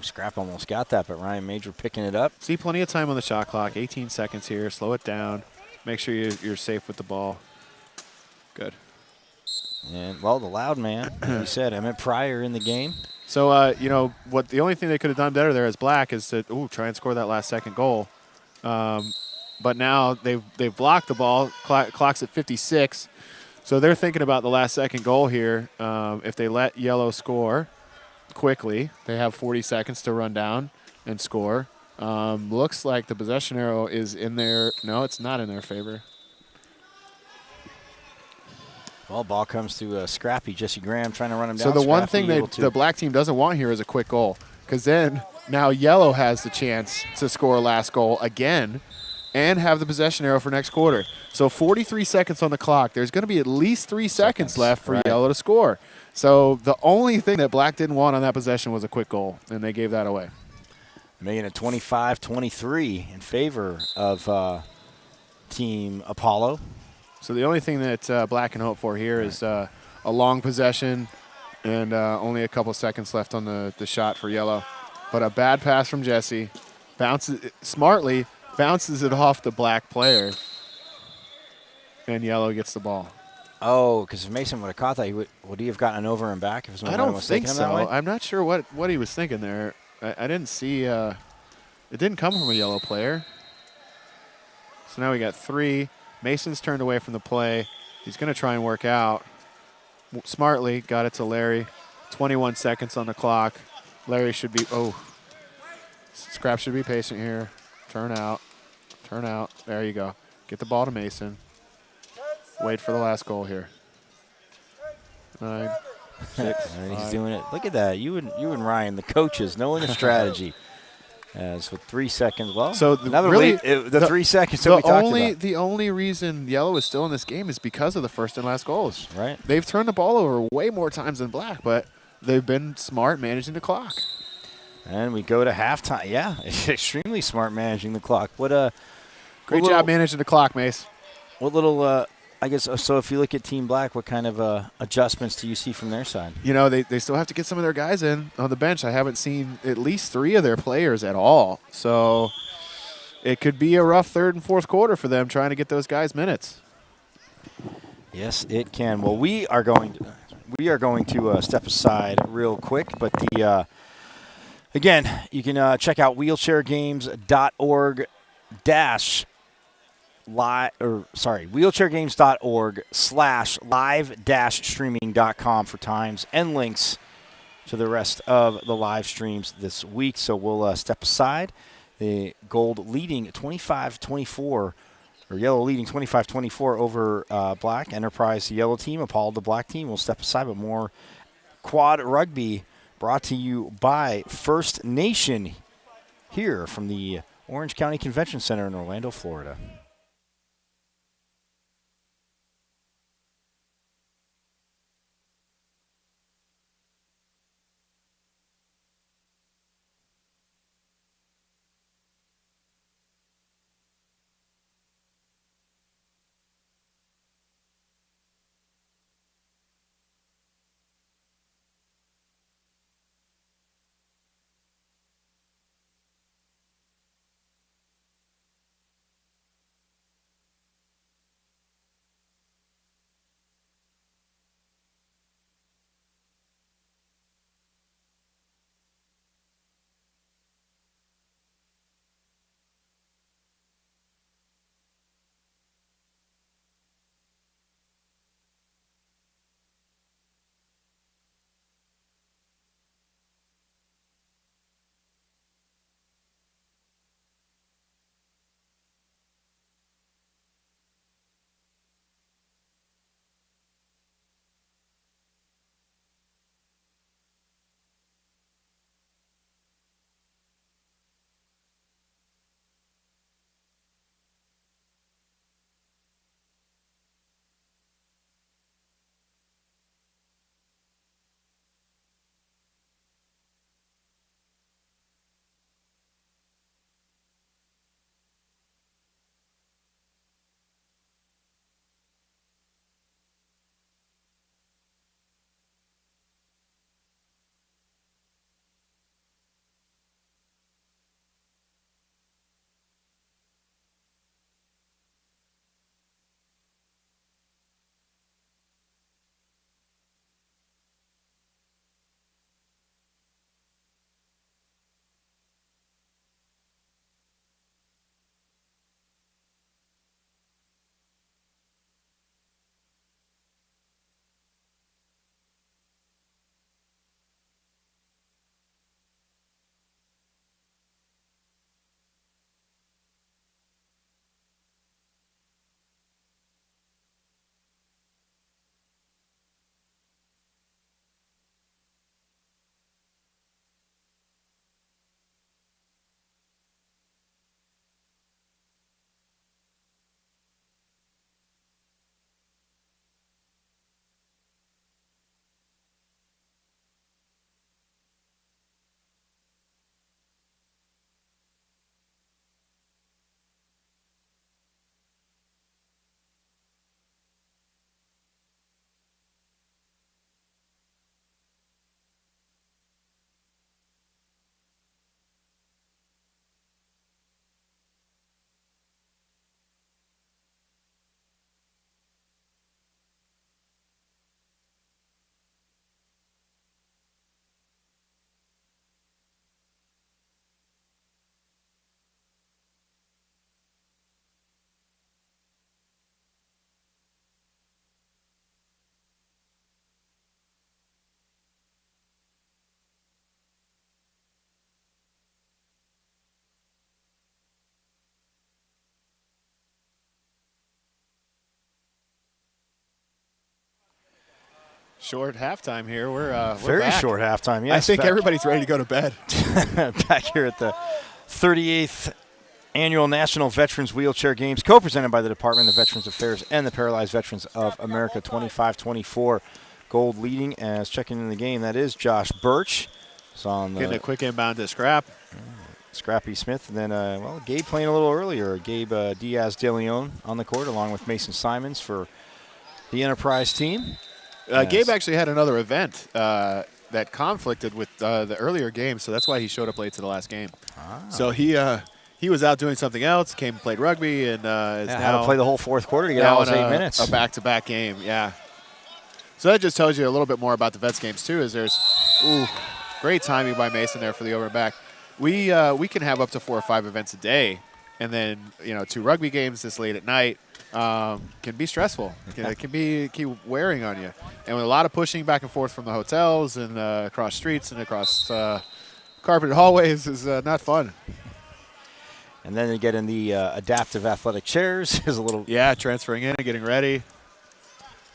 Scrap almost got that, but Ryan Major picking it up. See, plenty of time on the shot clock. 18 seconds here. Slow it down. Make sure you're safe with the ball. Good. And, well, the loud man, like you said, Emmett Pryor in the game. So, the only thing they could have done better there as Black is to try and score that last second goal. But now they've blocked the ball. Clock's at 56. So they're thinking about the last second goal here. If they let Yellow score quickly, they have 40 seconds to run down and score. Looks like the possession arrow is in their. No, it's not in their favor. Well, ball comes to Scrappy. Jesse Graham trying to run him down. So the one Scrappy thing the Black team doesn't want here is a quick goal, because then now Yellow has the chance to score a last goal again and have the possession arrow for next quarter. So 43 seconds on the clock. There's going to be at least 3 seconds left for Yellow to score. So the only thing that Black didn't want on that possession was a quick goal, and they gave that away. Making it 25-23 in favor of Team Apollo. So the only thing that Black can hope for here is a long possession and only a couple seconds left on the shot for Yellow. But a bad pass from Jesse. Smartly bounces it off the Black player, and Yellow gets the ball. Oh, because if Mason would have caught that, would he have gotten an over and back? If I don't think so. I'm not sure what he was thinking there. I didn't see it didn't come from a Yellow player. So now we got 3. Mason's turned away from the play. He's going to try and work out. Smartly got it to Larry. 21 seconds on the clock. Larry should be, Scrap should be patient here. Turn out. There you go. Get the ball to Mason. Wait for the last goal here. 9, 6, He's doing it. Look at that. You and Ryan, the coaches, knowing the strategy. As with 3 seconds, so the 3 seconds that we talked about. The only reason Yellow is still in this game is because of the first and last goals. Right. They've turned the ball over way more times than Black, but they've been smart managing the clock. And we go to halftime. Yeah, extremely smart managing the clock. Great job managing the clock, Mace. What little, I guess, so if you look at Team Black, what kind of adjustments do you see from their side? You know, they still have to get some of their guys in on the bench. I haven't seen at least 3 of their players at all. So it could be a rough third and fourth quarter for them trying to get those guys minutes. Yes, it can. Well, we are going to step aside real quick, but again, you can check out wheelchairgames.org wheelchairgames.org/live-streaming.com for times and links to the rest of the live streams this week. So we'll step aside. The gold leading 25-24, or Yellow leading 25-24 over Black. Enterprise, the Yellow team. Apollo, the Black team. We'll step aside, but more quad rugby brought to you by First Nation here from the Orange County Convention Center in Orlando, Florida. Short halftime here. We're Very back. short halftime, yes. I think everybody's ready to go to bed. Back here at the 38th Annual National Veterans Wheelchair Games, co-presented by the Department of Veterans Affairs and the Paralyzed Veterans of America. 25-24 gold leading. As checking in the game, that is Josh Birch. So on Getting a quick inbound to Scrap. Scrappy Smith. And then, Gabe playing a little earlier. Gabe Diaz de Leon on the court, along with Mason Simons for the Enterprise team. Yes. Gabe actually had another event that conflicted with the earlier game, so that's why he showed up late to the last game. So he was out doing something else, came and played rugby, and is now had to play the whole fourth quarter to get out of 8 minutes. A back-to-back game, yeah. So that just tells you a little bit more about the Vets games too. Is there's great timing by Mason there for the over and back. We can have up to 4 or 5 events a day, and then 2 rugby games this late at night. Can be stressful. It can keep wearing on you. And with a lot of pushing back and forth from the hotels and across streets and across carpeted hallways is not fun. And then you get in the adaptive athletic chairs. Is a little transferring in and getting ready.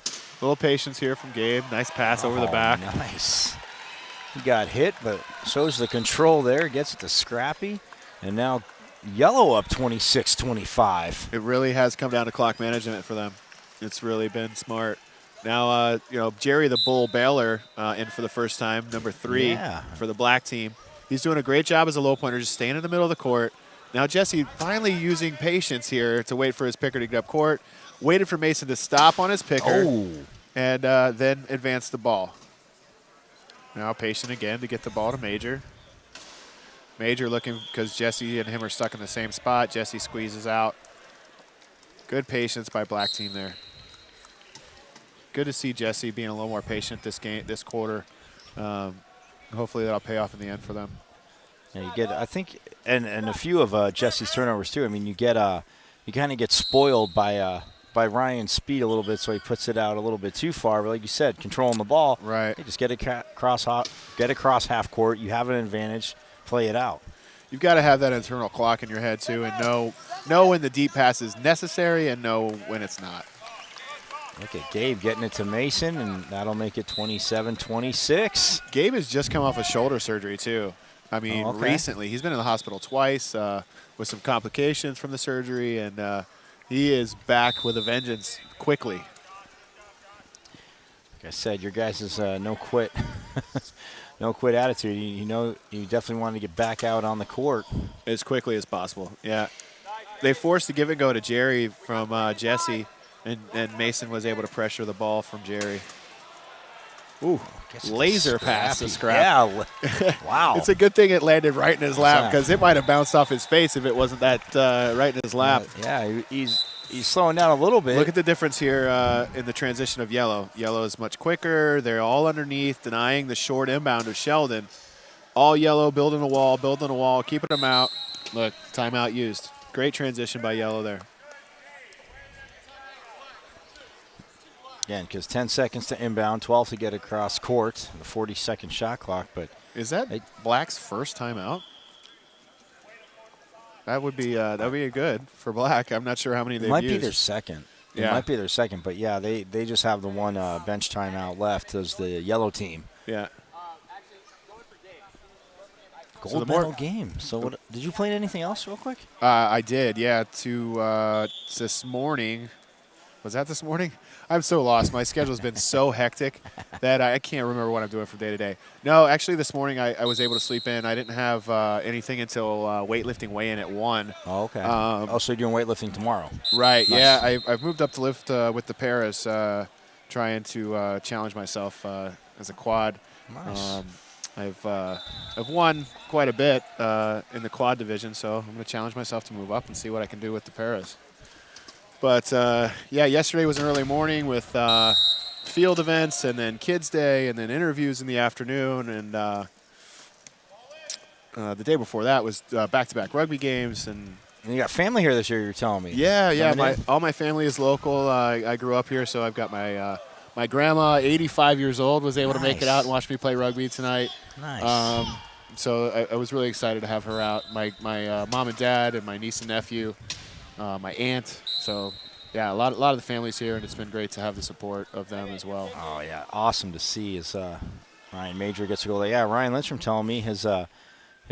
A little patience here from Gabe. Nice pass over the back. Nice. He got hit, but shows the control there. Gets it to Scrappy. And now Yellow up 26-25. It really has come down to clock management for them. It's really been smart. Now, Jerry the Bull Baylor in for the first time, number 3 for the black team. He's doing a great job as a low pointer, just staying in the middle of the court. Now Jesse finally using patience here to wait for his picker to get up court. Waited for Mason to stop on his picker and then advance the ball. Now patient again to get the ball to Major. Major looking because Jesse and him are stuck in the same spot. Jesse squeezes out. Good patience by black team there. Good to see Jesse being a little more patient this quarter. Hopefully that'll pay off in the end for them. Yeah, you get, I think, and a few of Jesse's turnovers too. I mean, you kind of get spoiled by Ryan's speed a little bit, so he puts it out a little bit too far. But like you said, controlling the ball, right? You just get across half court. You have an advantage. Play it out. You've got to have that internal clock in your head too, and know when the deep pass is necessary and know when it's not. Look at Gabe getting it to Mason, and that'll make it 27-26. Gabe has just come off a shoulder surgery too. I mean, recently. He's been in the hospital twice with some complications from the surgery, and he is back with a vengeance quickly. Like I said, your guys' no quit no quit attitude. You definitely want to get back out on the court as quickly as possible. Yeah. They forced the give and go to Jerry from Jesse, and Mason was able to pressure the ball from Jerry. Ooh, laser pass to Scrap. Yeah, wow. It's a good thing it landed right in his lap because it might have bounced off his face if it wasn't that right in his lap. Yeah, he's slowing down a little bit. Look at the difference here in the transition of Yellow. Yellow is much quicker. They're all underneath, denying the short inbound of Sheldon. All Yellow, building a wall, keeping them out. Look, timeout used. Great transition by Yellow there. Again, because 10 seconds to inbound, 12 to get across court, the 40-second shot clock. But is that Black's first timeout? That would be a good for Black. I'm not sure how many they've used. It might be their second. It might be their second, but yeah, they just have the one bench timeout left as the Yellow team. Yeah. Gold medal game. So what, did you play anything else real quick? I did, yeah. This morning. Was that this morning? I'm so lost. My schedule's been so hectic that I can't remember what I'm doing from day to day. No, actually this morning I was able to sleep in. I didn't have anything until weightlifting weigh-in at 1. Oh, okay. So you're doing weightlifting tomorrow. Right, nice. Yeah. I've moved up to lift with the Paris, trying to challenge myself as a quad. Nice. I've won quite a bit in the quad division, so I'm going to challenge myself to move up and see what I can do with the Paris. But, yeah, yesterday was an early morning with field events and then Kids Day and then interviews in the afternoon. And the day before that was back-to-back rugby games. And you got family here this year, you're telling me. Yeah. All my family is local. I grew up here, so I've got my grandma, 85 years old, was able to make it out and watch me play rugby tonight. Nice. So I was really excited to have her out. My mom and dad and my niece and nephew, my aunt. So, yeah, a lot of the family's here, and it's been great to have the support of them as well. Oh, yeah, awesome to see as Ryan Major gets to go there. Yeah, Ryan Lindstrom telling me his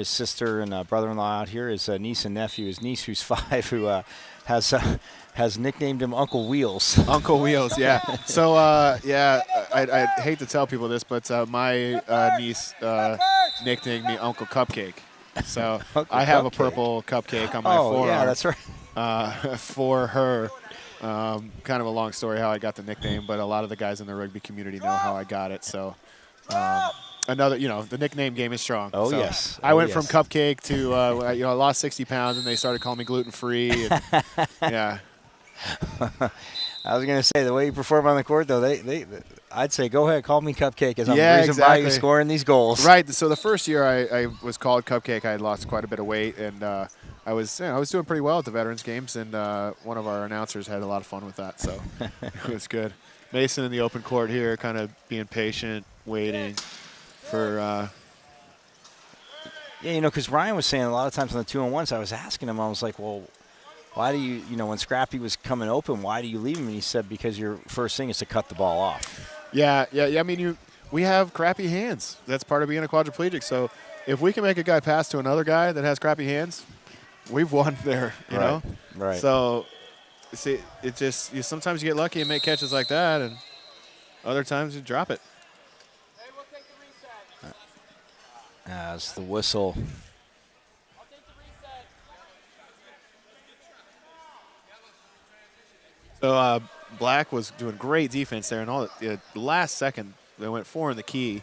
sister and brother-in-law out here, his niece and nephew, his niece who's 5, who has nicknamed him Uncle Wheels. Uncle Wheels, yeah. So, I hate to tell people this, but my niece nicknamed me Uncle Cupcake. So I have a purple cupcake on my forearm. Oh, yeah, that's right. For her. Kind of a long story how I got the nickname, but a lot of the guys in the rugby community know how I got it. So the nickname game is strong. Oh, so yes. I went from Cupcake to, I lost 60 pounds, and they started calling me gluten-free. Yeah. I was going to say, the way you perform on the court, though, I'd say go ahead, call me Cupcake, as I'm the reason why you're scoring these goals. Right. So the first year I was called Cupcake, I had lost quite a bit of weight, and I was doing pretty well at the Veterans Games, and one of our announcers had a lot of fun with that, so it was good. Mason in the open court here, kind of being patient, waiting for. Yeah, because Ryan was saying a lot of times on the 2-on-1s, I was asking him, I was like, well, why do you, when Scrappy was coming open, why do you leave him? And he said, because your first thing is to cut the ball off. Yeah. I mean, we have crappy hands. That's part of being a quadriplegic. So if we can make a guy pass to another guy that has crappy hands, we've won there, you know? Right. So, see, sometimes you get lucky and make catches like that, and other times you drop it. As the whistle. So Black was doing great defense there, and all the last second they went 4 in the key.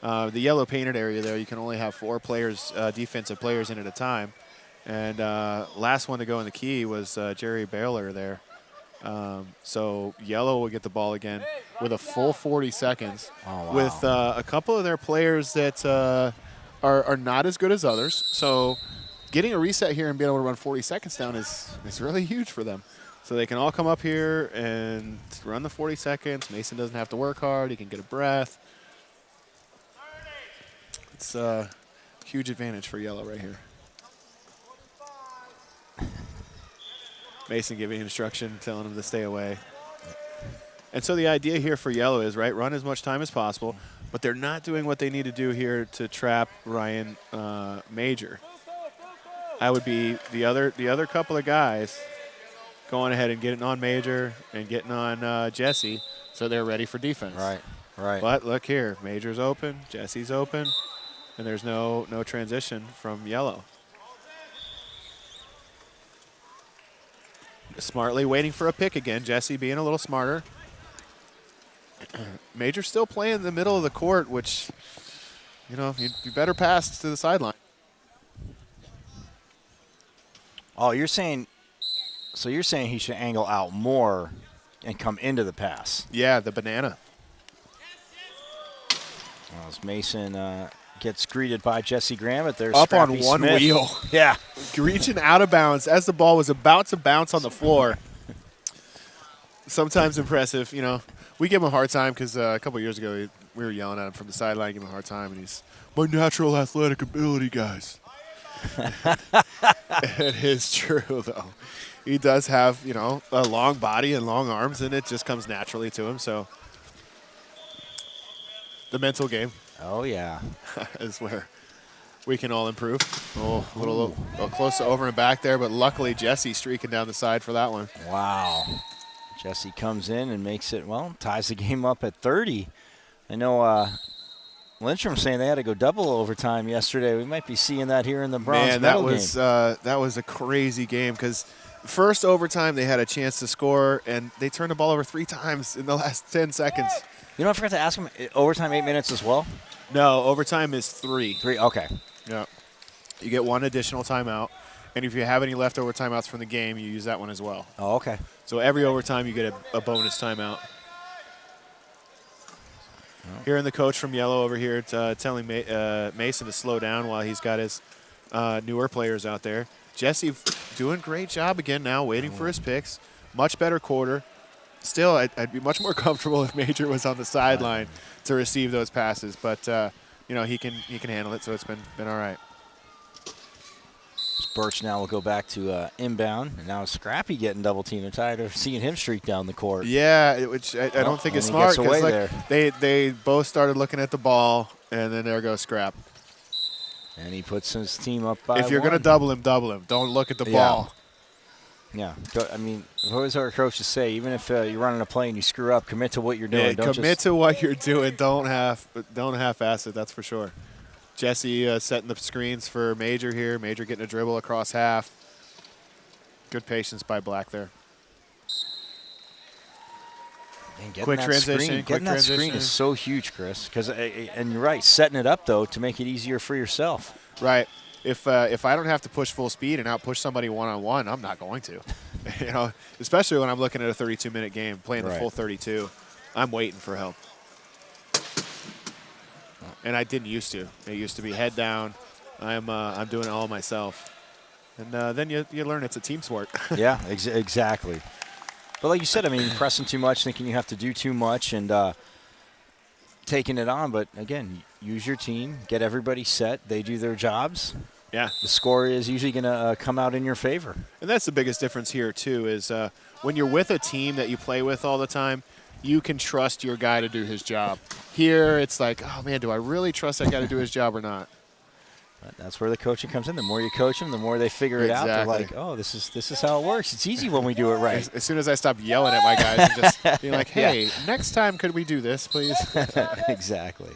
The yellow painted area there, you can only have 4 players, defensive players in at a time. And last one to go in the key was Jerry Baylor there. So yellow will get the ball again with a full 40 seconds with a couple of their players that are not as good as others. So getting a reset here and being able to run 40 seconds down is really huge for them. So they can all come up here and run the 40 seconds. Mason doesn't have to work hard. He can get a breath. It's a huge advantage for yellow right here. Mason giving instruction, telling him to stay away. And so the idea here for yellow is, right, run as much time as possible, but they're not doing what they need to do here to trap Ryan Major. I would be the other couple of guys going ahead and getting on Major and getting on Jesse so they're ready for defense. Right. But look here, Major's open, Jesse's open, and there's no transition from yellow. Smartly waiting for a pick again, Jesse being a little smarter. Major still playing in the middle of the court, which, you know, you better pass to the sideline. Oh, so you're saying he should angle out more and come into the pass. Yeah, the banana. As Mason gets greeted by Jesse Graham, but there's up Scrappy on one Smith. wheel. Yeah. Reaching out of bounds as the ball was about to bounce on the floor. Sometimes impressive, you know. We give him a hard time because a couple years ago we were yelling at him from the sideline, giving him a hard time, and he's my natural athletic ability, guys. It is true, though. He does have, you know, a long body and long arms, and it just comes naturally to him. So the mental game. Oh, yeah. is where we can all improve. Oh, a little close to over and back there, but luckily Jesse streaking down the side for that one. Wow. Jesse comes in and makes it, well, ties the game up at 30. I know Lindstrom saying they had to go double overtime yesterday. We might be seeing that here in the bronze medal game. That was a crazy game because first overtime they had a chance to score, and they turned the ball over 3 times in the last 10 seconds. You know, I forgot to ask him, overtime 8 minutes as well? No, overtime is 3. 3, okay. Yeah. You get 1 additional timeout, and if you have any leftover timeouts from the game, you use that one as well. Oh, okay. So every overtime you get a bonus timeout. Oh. Hearing the coach from Yellow over here telling Mason to slow down while he's got his newer players out there. Jesse doing a great job again now, waiting for his picks. Much better quarter. Still, I'd be much more comfortable if Major was on the sideline to receive those passes, but you know, he can handle it, so it's been all right. Birch now will go back to inbound, and now Scrappy getting double teamed. I'm tired of seeing him streak down the court. Yeah, which I don't think is smart because they both started looking at the ball, and then there goes Scrap. And he puts his team up by If you're going to double him. Don't look at the ball. Yeah, I mean, what does our coaches say? Even if you're running a play and you screw up, commit to what you're doing. Yeah, commit to what you're doing. Don't half-ass it. That's for sure. Jesse setting the screens for Major here. Major getting a dribble across half. Good patience by Black there. And quick transition. Getting that screen is so huge, Chris. And you're right, setting it up, though, to make it easier for yourself. Right. If I don't have to push full speed and out-push somebody one-on-one, I'm not going to. You know, especially when I'm looking at a 32-minute game, playing the full 32. I'm waiting for help. And I didn't used to. It used to be head down. I'm doing it all myself. And then you learn it's a team sport. Yeah, exactly. But like you said, I mean, pressing too much, thinking you have to do too much, and taking it on. But, again, use your team, get everybody set. They do their jobs. Yeah. The score is usually going to come out in your favor. And that's the biggest difference here, too, is when you're with a team that you play with all the time, you can trust your guy to do his job. Here, it's like, oh, man, do I really trust that guy to do his job or not? But that's where the coaching comes in. The more you coach them, the more they figure it out. They're like, oh, this is how it works. It's easy when we do it right. As soon as I stop yelling at my guys and just being like, hey, next time could we do this, please? Exactly.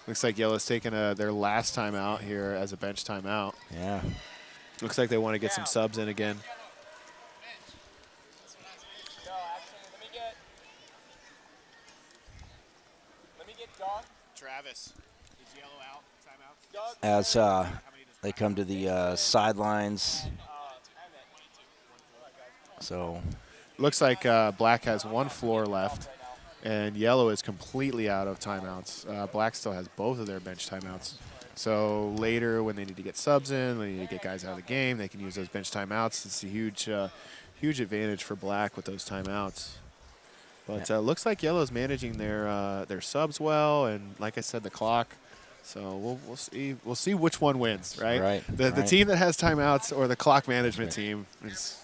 Looks like Yellow's taking their last timeout here as a bench timeout. Yeah. Looks like they want to get some subs in again. Travis, is Yellow out? Timeout? As they come to the sidelines. So looks like Black has one floor left, and Yellow is completely out of timeouts. Black still has both of their bench timeouts. So later, when they need to get subs in, when they need to get guys out of the game, they can use those bench timeouts. It's a huge advantage for Black with those timeouts. But looks like Yellow's managing their subs well, and like I said, the clock. So we'll see. We'll see which one wins, right? Right. The team that has timeouts or the clock management team is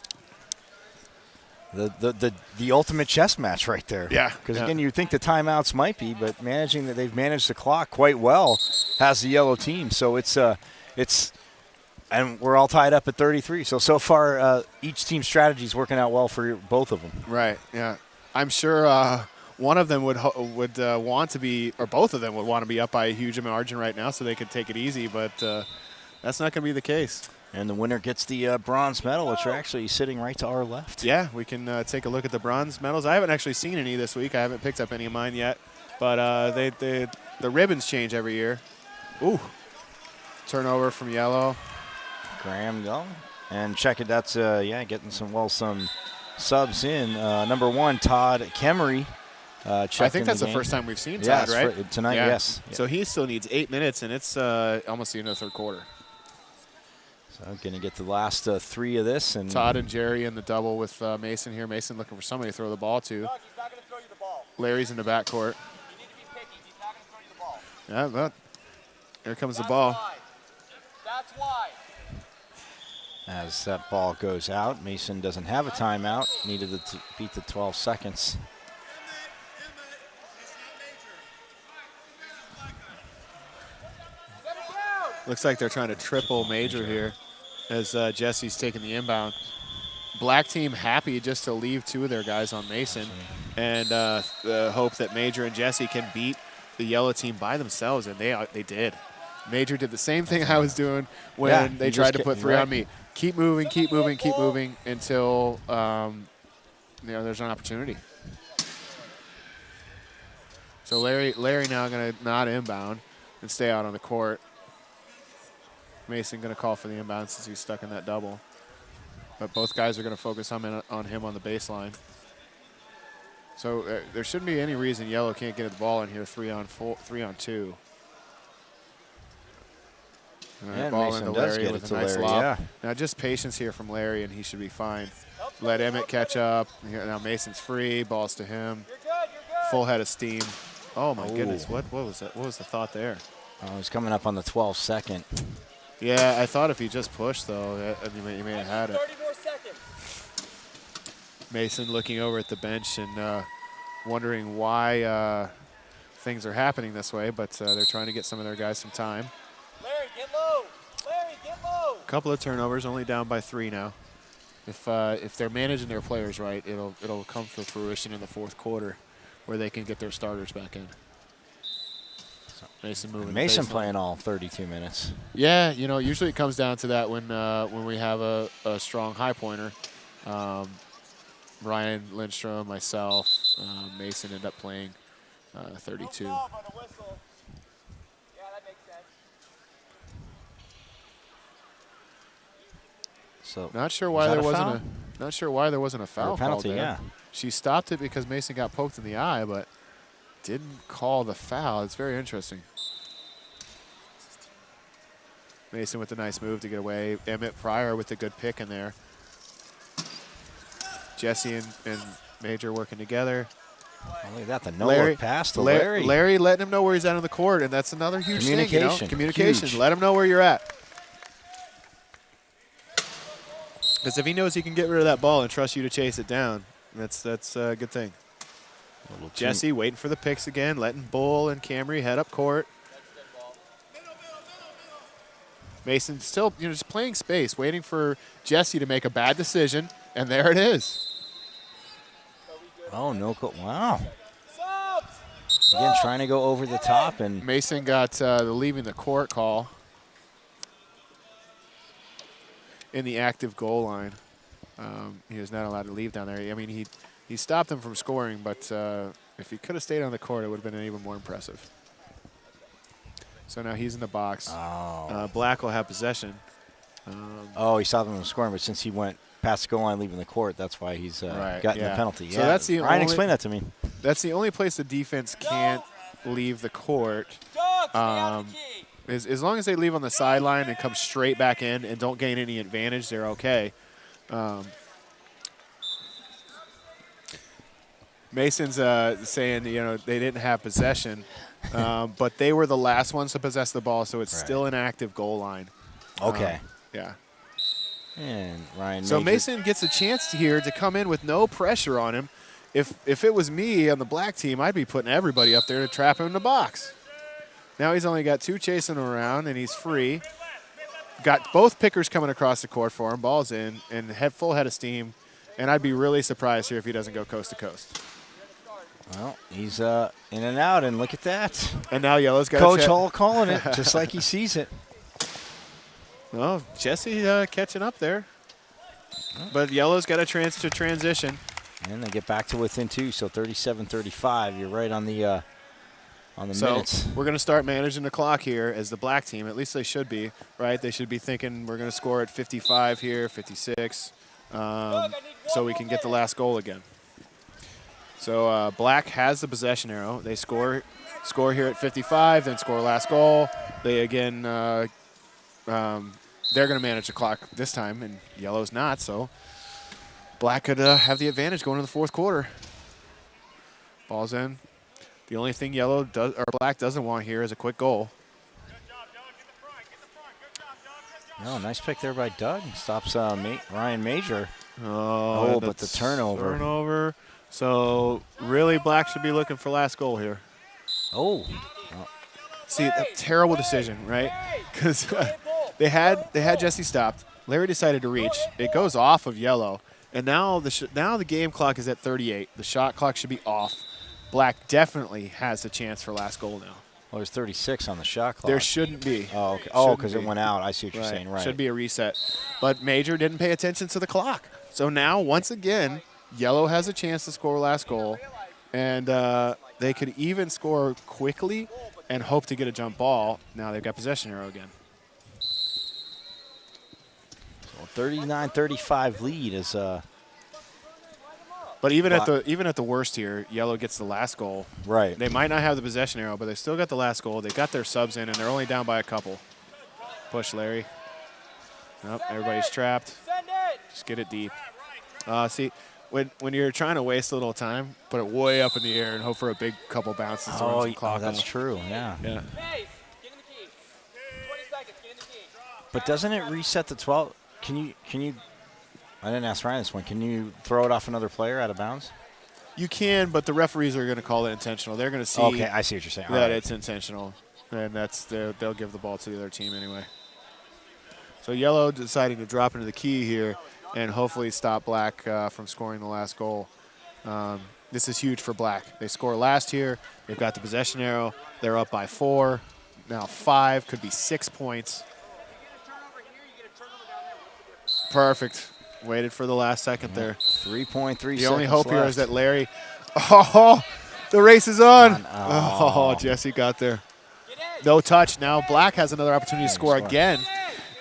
the ultimate chess match right there. Yeah. Because again, you think the timeouts might be, but they've managed the clock quite well has the Yellow team. So it's and we're all tied up at 33. So far each team's strategy is working out well for both of them. Right. Yeah. I'm sure one of them would want to be, or both of them would want to be up by a huge margin right now, so they could take it easy. But that's not going to be the case. And the winner gets the bronze medal, which are actually sitting right to our left. Yeah, we can take a look at the bronze medals. I haven't actually seen any this week. I haven't picked up any of mine yet. But the ribbons change every year. Ooh, turnover from Yellow. Graham going. And check it, that's, getting some subs in. Number 1, Todd Kemery. I think that's the first time we've seen Todd, right? Tonight, yes. So he still needs 8 minutes, and it's almost the end of the third quarter. So going to get the last 3 of this. And Todd and Jerry in the double with Mason here. Mason looking for somebody to throw the ball to. Doug, he's not going to throw you the ball. Larry's in the backcourt. You need to be picky. He's not going to throw you the ball. Yeah, but here comes the ball. Why. That's why. As that ball goes out, Mason doesn't have a timeout. Needed to beat the 12 seconds. Looks like they're trying to triple Major here as Jesse's taking the inbound. Black team happy just to leave 2 of their guys on Mason and hope that Major and Jesse can beat the Yellow team by themselves, and they did. Major did the same thing I was doing when they tried to put 3 on me. Keep moving, keep moving, keep moving until there's an opportunity. So Larry now going to not inbound and stay out on the court. Mason going to call for the inbound since he's stuck in that double. But both guys are going to focus on him on the baseline. So there shouldn't be any reason Yellow can't get the ball in here 3-on-2. And ball Mason into does Larry get with it a to nice Larry, lob. yeah. Now just patience here from Larry, and he should be fine. Let Emmett catch up. Now Mason's free. Ball's to him. You're good. You're good. Full head of steam. Oh my goodness! What was that? What was the thought there? He's coming up on the 12 second. Yeah, I thought if he just pushed though, he may have had it. 30 more seconds. Mason looking over at the bench and wondering why things are happening this way, but they're trying to get some of their guys some time. Larry, get low. Larry, get low. A couple of turnovers, only down by 3 now. If they're managing their players right, it'll come to fruition in the fourth quarter, where they can get their starters back in. Mason moving. Mason playing all 32 minutes. Yeah, usually it comes down to that when we have a strong high pointer. Ryan Lindstrom, myself, Mason end up playing 32. Yeah, that makes sense. So Not sure why there wasn't a foul penalty, called there. yeah. She stopped it because Mason got poked in the eye, but didn't call the foul. It's very interesting. Mason with a nice move to get away. Emmett Pryor with a good pick in there. Jesse and Major working together. Oh, look at that, the no-look pass to Larry. Larry letting him know where he's at on the court, and that's another huge thing. Communication. Huge. Let him know where you're at. Because if he knows he can get rid of that ball and trust you to chase it down, that's a good thing. Jesse waiting for the picks again, letting Bull and Camry head up court. Mason still, just playing space, waiting for Jesse to make a bad decision, and there it is. Oh, no call. Wow. Subs! Again, trying to go over the top. And Mason got the leaving the court call in the active goal line. He was not allowed to leave down there. I mean, he stopped him from scoring, but if he could have stayed on the court, it would have been even more impressive. So now he's in the box. Oh. Black will have possession. He stopped him from scoring, but since he went past the goal line leaving the court, that's why he's gotten the penalty. So yeah. that's the Ryan, only, explain that to me. That's the only place the defense can't leave the court. Doug, stay on the key. As long as they leave on the sideline and come straight back in and don't gain any advantage, they're okay. Mason's saying, they didn't have possession, but they were the last ones to possess the ball, so it's still an active goal line. Okay. Yeah. And Ryan So Major- Mason gets a chance here to come in with no pressure on him. If it was me on the black team, I'd be putting everybody up there to trap him in the box. Now he's only got 2 chasing him around, and he's free. Got both pickers coming across the court for him. Ball's in, and full head of steam. And I'd be really surprised here if he doesn't go coast to coast. Well, he's in and out, and look at that. And now Yellow's got Coach Hall calling it just like he sees it. Oh, Jesse catching up there. But Yellow's got a chance to transition. And they get back to within 2, so 37-35. You're right on the minutes. We're going to start managing the clock here as the black team. At least they should be, right? They should be thinking we're going to score at 55 here, 56, so we can get the last goal again. So black has the possession arrow. They score here at 55, then score last goal. They again, they're going to manage the clock this time, and yellow's not. So black could have the advantage going into the fourth quarter. Ball's in. The only thing yellow does or black doesn't want here is a quick goal. No, nice pick there by Doug. Stops Ryan Major. Oh, but the turnover. Turnover. So really, black should be looking for last goal here. Oh. See, a terrible decision, right? Because they had Jesse stopped. Larry decided to reach. It goes off of yellow, and now the game clock is at 38. The shot clock should be off. Black definitely has a chance for last goal now. Well, there's 36 on the shot clock. There shouldn't be. Oh, okay. Oh, because it went out. I see what you're saying. Right. Should be a reset. But Major didn't pay attention to the clock. So now, once again, yellow has a chance to score last goal. And they could even score quickly and hope to get a jump ball. Now they've got possession arrow again. So 39-35 lead is But even at the worst here, yellow gets the last goal. right. They might not have the possession arrow, but they still got the last goal. They got their subs in, and they're only down by a couple. Push, Larry. Nope, everybody's trapped. Send it. Just get it deep. See, when you're trying to waste a little time, put it way up in the air and hope for a big couple bounces. to run some clock that's off. true. Yeah. Yeah. Pace. Get in the key. 20 seconds. Get in the key. But doesn't it reset the 12? Can you? I didn't ask Ryan this one. Can you throw it off another player out of bounds? You can, but the referees are going to call it intentional. They're going to see Okay, I see what you're saying. All that right. it's intentional, and they'll give the ball to the other team anyway. So yellow deciding to drop into the key here and hopefully stop black from scoring the last goal. This is huge for black. They score last here. They've got the possession arrow. They're up by 4. Now 5, could be 6 points. Perfect. Waited for the last second there. 3.3 seconds The only hope here left. is that Larry. Oh, the race is on. Oh. Oh, Jesse got there. No touch. Now black has another opportunity to score again.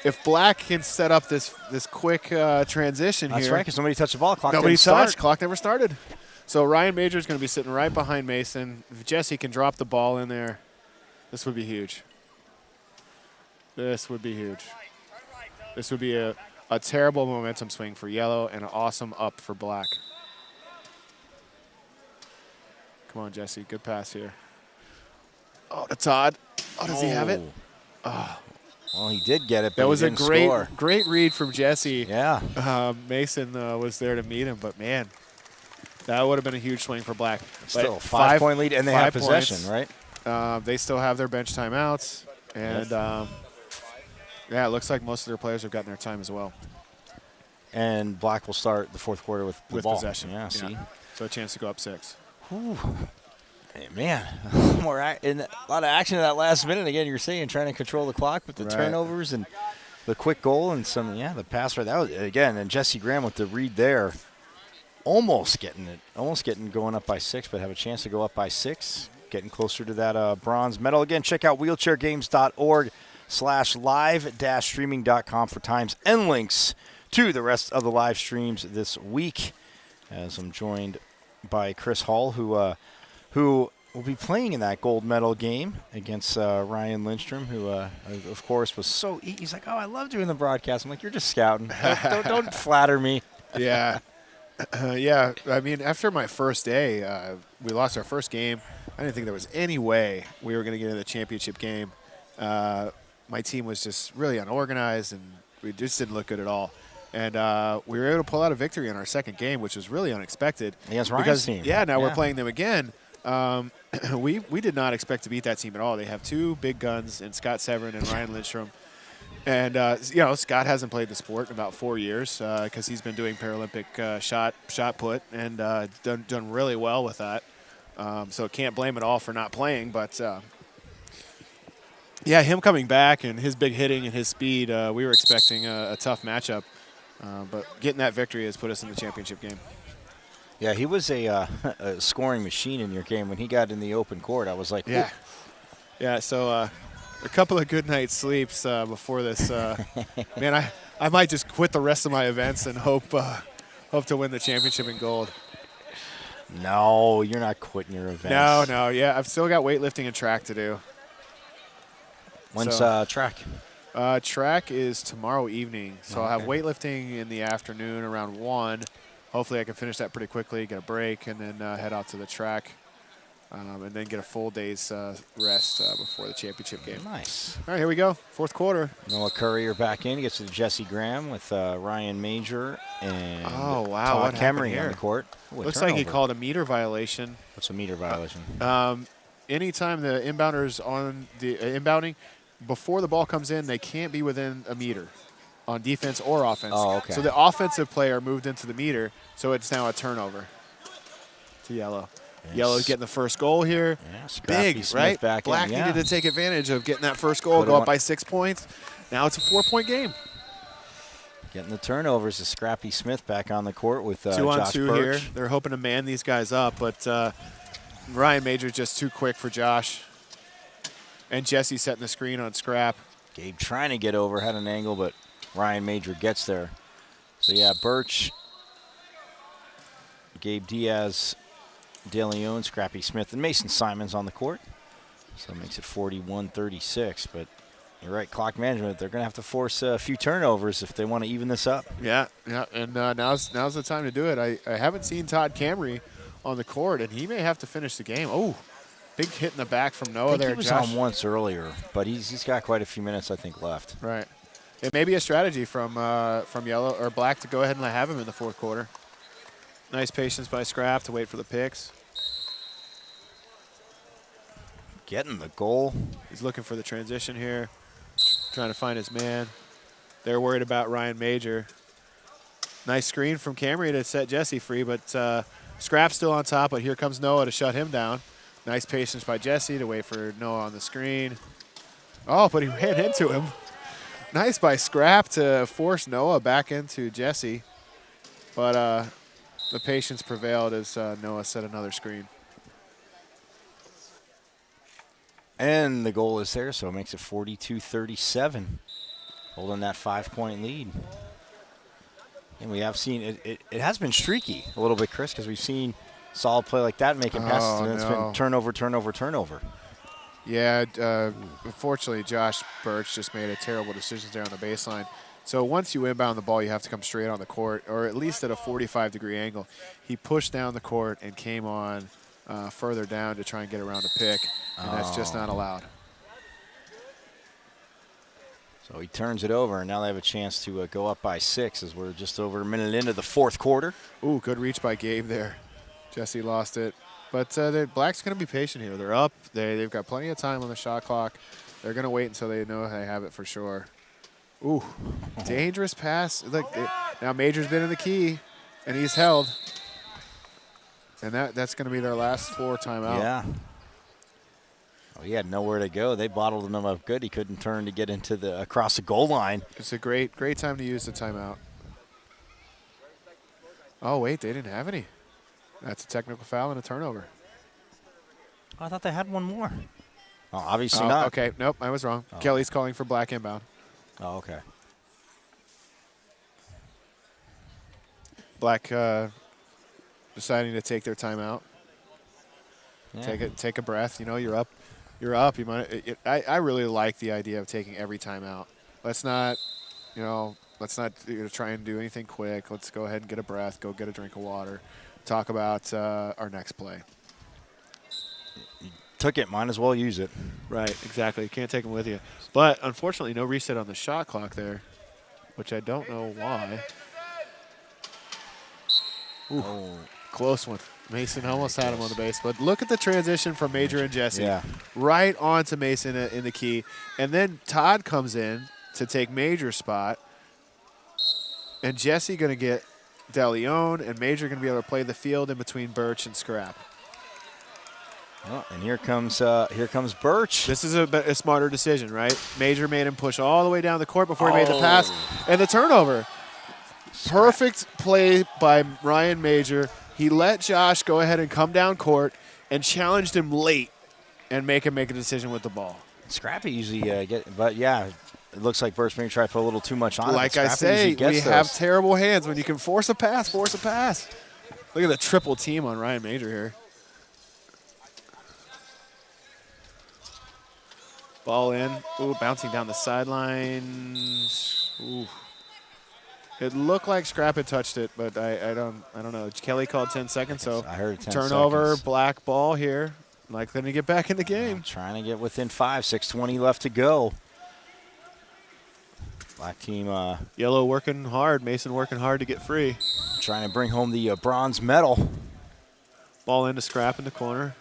If black can set up this quick transition That's here. right, because nobody touched the ball. Clock Nobody didn't start. touched. Clock never started. So Ryan Major is going to be sitting right behind Mason. If Jesse can drop the ball in there, this would be huge. This would be huge. This would be a terrible momentum swing for yellow and an awesome up for black. Come on, Jesse. Good pass here. Oh, to Todd. Oh, does he have it? Oh. Well, he did get it, but That was he a didn't score. great read from Jesse. Yeah. Mason was there to meet him, but man, that would have been a huge swing for black. Still But 5-point lead, and they have 5 possession, points. right? They still have their bench timeouts, and Yeah, it looks like most of their players have gotten their time as well. And Black will start the fourth quarter with the ball. Possession. Yeah, see? So a chance to go up 6. Whew. Hey, man, a lot of action in that last minute. Again, you're saying trying to control the clock with the turnovers and the quick goal and the pass right. That was, again, and Jesse Graham with the read there. Almost getting going up by 6, but have a chance to go up by 6. Getting closer to that bronze medal. Again, check out wheelchairgames.org/live-streaming.com for times and links to the rest of the live streams this week. As I'm joined by Chris Hall, who will be playing in that gold medal game against Ryan Lindstrom, who, of course, was he's like, oh, I love doing the broadcast. I'm like, you're just scouting. Don't flatter me. Yeah. Yeah, I mean, after my first day, we lost our first game. I didn't think there was any way we were going to get into the championship game. My team was just really unorganized, and we just didn't look good at all. And we were able to pull out a victory in our second game, which was really unexpected. Against Ryan's team. Yeah, now we're playing them again. We did not expect to beat that team at all. They have 2 big guns in Scott Severin and Ryan Lindstrom. And, Scott hasn't played the sport in about 4 years because he's been doing Paralympic shot put and done really well with that. So can't blame it all for not playing. But, him coming back and his big hitting and his speed, we were expecting a tough matchup. But getting that victory has put us in the championship game. Yeah, he was a scoring machine in your game. When he got in the open court, I was like, yeah. Yeah, so a couple of good night sleeps before this. Man, I might just quit the rest of my events and hope to win the championship in gold. No, you're not quitting your events. No, yeah. I've still got weightlifting and track to do. When's track? Track is tomorrow evening. So I'll have weightlifting in the afternoon around 1. Hopefully I can finish that pretty quickly, get a break, and then head out to the track. And then get a full day's rest before the championship game. Nice. All right, here we go. Fourth quarter. Noah Courier back in. He gets to Jesse Graham with Ryan Major and Todd Kemery on the court. Ooh, Looks like he called a meter violation. What's a meter violation? Anytime the inbounder's on the inbounding, before the ball comes in, they can't be within a meter on defense or offense. Oh, okay. So the offensive player moved into the meter, so it's now a turnover to Yellow. Yes. Yellow's getting the first goal here. Yeah, big, Smith right? Back Black in. needed to take advantage of getting that first goal, go up by 6 points. Now it's a 4-point game. Getting the turnovers is Scrappy Smith back on the court with 2 on Josh 2 Birch. here. They're hoping to man these guys up, but Ryan Major's just too quick for Josh. And Jesse setting the screen on Scrap. Gabe trying to get over, had an angle, but Ryan Major gets there. So, yeah, Birch, Gabe Diaz, De Leon, Scrappy Smith, and Mason Simons on the court. So it makes it 41-36. But you're right, clock management, they're going to have to force a few turnovers if they want to even this up. Yeah, and now's the time to do it. I haven't seen Todd Camry on the court, and he may have to finish the game. Oh, big hit in the back from Noah there, he was Josh. on once earlier, but he's got quite a few minutes, I think, left. Right. It may be a strategy from Yellow or Black to go ahead and have him in the fourth quarter. Nice patience by Scrap to wait for the picks. Getting the goal. He's looking for the transition here, trying to find his man. They're worried about Ryan Major. Nice screen from Camry to set Jesse free, but Scrap's still on top, but here comes Noah to shut him down. Nice patience by Jesse to wait for Noah on the screen. Oh, but he ran into him. Nice by Scrap to force Noah back into Jesse. But the patience prevailed as Noah set another screen. And the goal is there, so it makes it 42-37, holding that 5-point lead. And we have seen it has been streaky a little bit, Chris, because we've seen solid play like that making passes, and it's been turnover. Yeah, unfortunately, Josh Birch just made a terrible decision there on the baseline. So once you inbound the ball, you have to come straight on the court, or at least at a 45-degree angle. He pushed down the court and came on further down to try and get around a pick, and that's just not allowed. So he turns it over, and now they have a chance to go up by 6 as we're just over a minute into the fourth quarter. Ooh, good reach by Gabe there. Jesse lost it. But Black's going to be patient here. They're up. They've got plenty of time on the shot clock. They're going to wait until they know they have it for sure. Ooh, dangerous pass. Look, now Major's been in the key, and he's held. And that's going to be their last floor timeout. Yeah. Oh, he had nowhere to go. They bottled him up good. He couldn't turn to get into across the goal line. It's a great time to use the timeout. Oh, wait, they didn't have any. That's a technical foul and a turnover. I thought they had one more. Oh, obviously not. Okay, nope, I was wrong. Oh. Kelly's calling for black inbound. Oh, okay. Black deciding to take their timeout. Yeah. Take a breath. You know, you're up. You're up. You might. I really like the idea of taking every timeout. Let's not try and do anything quick. Let's go ahead and get a breath. Go get a drink of water. Talk about our next play. Took it. Might as well use it. Right. Exactly. You can't take them with you. But unfortunately, no reset on the shot clock there, which I don't know why. Ooh, close one. Mason almost had him on the base, but look at the transition from Major and Jesse. Yeah. Right onto Mason in the key. And then Todd comes in to take Major's spot. And Jesse going to get DeLeon, and Major going to be able to play the field in between Birch and Scrap. Oh, and here comes Birch. This is a smarter decision, right? Major made him push all the way down the court before he made the pass. And the turnover. Perfect play by Ryan Major. He let Josh go ahead and come down court and challenged him late and make him make a decision with the ball. Scrappy usually but yeah, it looks like Birch maybe tried to put a little too much on it. Like I say, we have terrible hands. When you can force a pass, force a pass. Look at the triple team on Ryan Major here. Ball in. Ooh, bouncing down the sideline. Ooh. It looked like Scrap had touched it, but I don't know. Kelly called 10 seconds, so I heard 10 turnover, seconds. Black ball here. Likely to get back in the game. I'm trying to get within 5, 6:20 left to go. Black team Yellow working hard. Mason working hard to get free. trying to bring home the bronze medal. Ball into Scrap in the corner.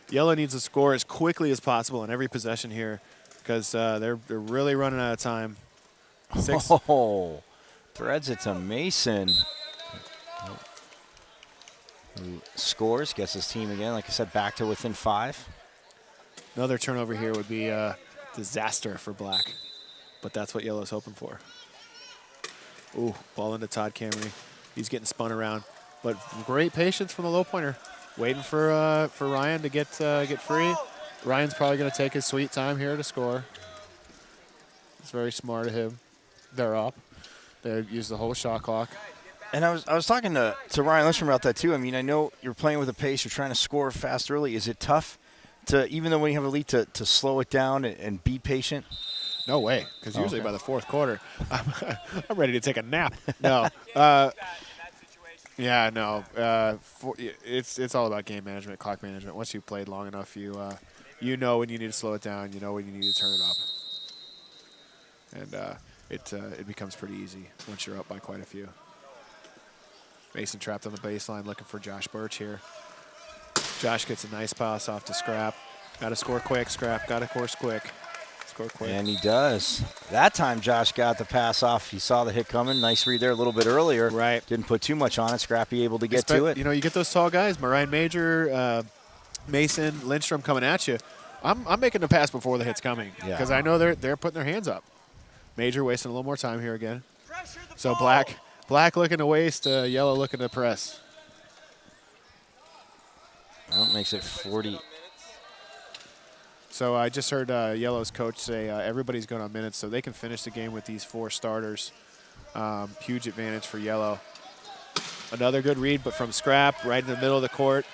Yellow needs to score as quickly as possible in every possession here because they're really running out of time. 6. Oh, threads it to Mason. Who scores, gets his team again, like I said, back to within 5. Another turnover here would be a disaster for Black, but that's what Yellow's hoping for. Ooh, ball into Todd Camry. He's getting spun around, but great patience from the low pointer. Waiting for Ryan to get free. Ryan's probably going to take his sweet time here to score. It's very smart of him. They're up. They use the whole shot clock. And I was talking to Ryan Lindstrom about that too. I mean, I know you're playing with a pace. You're trying to score fast early. Is it tough to, even though when you have a lead, to slow it down and be patient? No way, because usually by the fourth quarter, I'm ready to take a nap. No. Yeah, no. It's all about game management, clock management. Once you've played long enough, you know when you need to slow it down. You know when you need to turn it up. And it becomes pretty easy once you're up by quite a few. Mason trapped on the baseline looking for Josh Birch here. Josh gets a nice pass off to Scrap. Got to score quick, Scrap. Got to course quick. Score quick. And he does. That time Josh got the pass off. He saw the hit coming. Nice read there a little bit earlier. Right. Didn't put too much on it. Scrappy able to get to it. You know, you get those tall guys, Ryan Major, Mason, Lindstrom coming at you. I'm making the pass before the hit's coming because I know they're putting their hands up. Major wasting a little more time here again. So Black looking to waste, Yellow looking to press. Well, makes it 40. So I just heard Yellow's coach say everybody's going on minutes, so they can finish the game with these 4 starters. Huge advantage for Yellow. Another good read, but from Scrap, right in the middle of the court.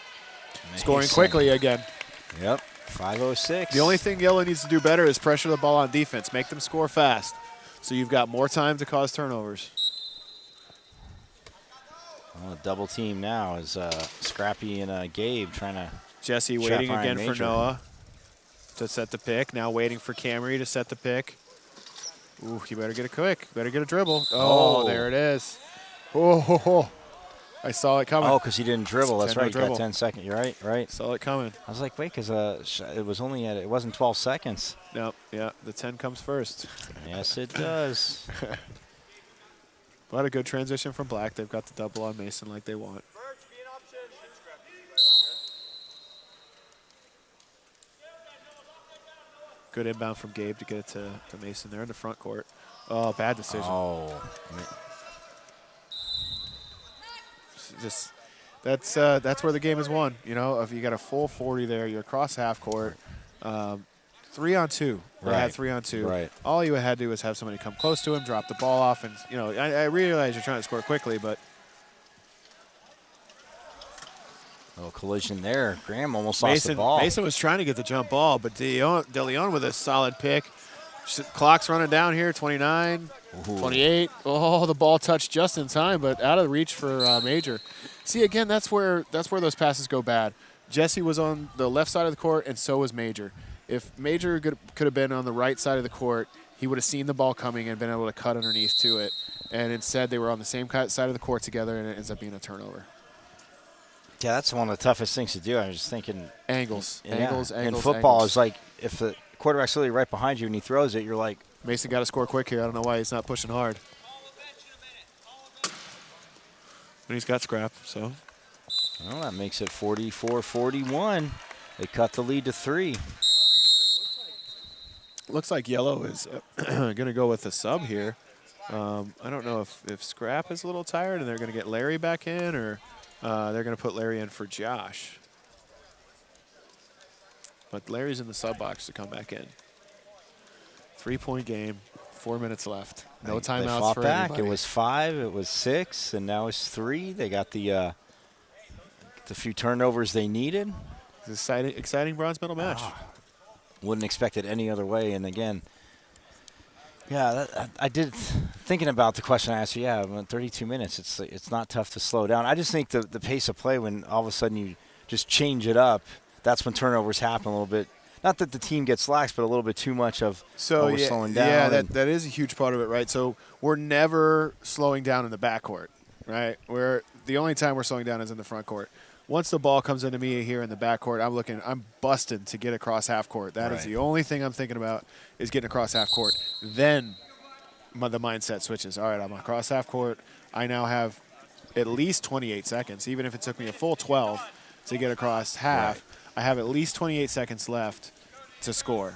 Mason. Scoring quickly again. Yep, 5:06. The only thing Yellow needs to do better is pressure the ball on defense. Make them score fast, so you've got more time to cause turnovers. Well, a double team now is Scrappy and Gabe trying to. Jesse trap waiting Ryan again Major. for Noah to set the pick. Now waiting for Camry to set the pick. Ooh, you better get it quick. Better get a dribble. Oh, there it is. Oh, ho, ho. I saw it coming. Oh, because he didn't dribble. That's 10 no right. You dribble. got 10 seconds. You're right. Right. Saw it coming. I was like, wait, because it was only it wasn't 12 seconds. No, yeah, the 10 comes first. Yes, it does. What a good transition from Black. They've got the double on Mason like they want. Good inbound from Gabe to get it to Mason. They're in the front court. Oh, bad decision. Oh. Just that's where the game is won. You know, if you got a full 40 there, you're across half court. 3-on-2. They had 3-on-2. Right. All you had to do was have somebody come close to him, drop the ball off, and you know, I realize you're trying to score quickly, but Little collision there. Graham almost lost the ball. Mason was trying to get the jump ball, but De Leon with a solid pick. Clock's running down here, 29, Ooh. 28. Oh, the ball touched just in time, but out of reach for Major. See, again, that's where those passes go bad. Jesse was on the left side of the court, and so was Major. If Major could have been on the right side of the court, he would have seen the ball coming and been able to cut underneath to it. And instead, they were on the same side of the court together, and it ends up being a turnover. Yeah, that's one of the toughest things to do. I was just thinking. Angles. In football, it's like if the quarterback's literally right behind you and he throws it, you're like. Mason got to score quick here. I don't know why he's not pushing hard. And he's got scrap, so. Well, that makes it 44-41. They cut the lead to 3. Looks like Yellow is going to go with a sub here. I don't know if Scrap is a little tired and they're going to get Larry back in, or they're going to put Larry in for Josh. But Larry's in the sub box to come back in. 3-point game, 4 minutes left. No timeouts they fought for back. anybody. It was 5, it was 6, and now it's 3. They got the few turnovers they needed. It's an exciting bronze medal match. Wouldn't expect it any other way. And again, yeah, I did thinking about the question I asked you. Yeah, 32 minutes. It's not tough to slow down. I just think the pace of play, when all of a sudden you just change it up, that's when turnovers happen a little bit. Not that the team gets lax, but a little bit too much of we're slowing down. Yeah, that is a huge part of it, right? So we're never slowing down in the backcourt, right? The only time we're slowing down is in the front court. Once the ball comes into me here in the backcourt, I'm busting to get across half court. That is the only thing I'm thinking about, is getting across half court. Then the mindset switches. All right, I'm across half court. I now have at least 28 seconds. Even if it took me a full 12 to get across half, I have at least 28 seconds left to score,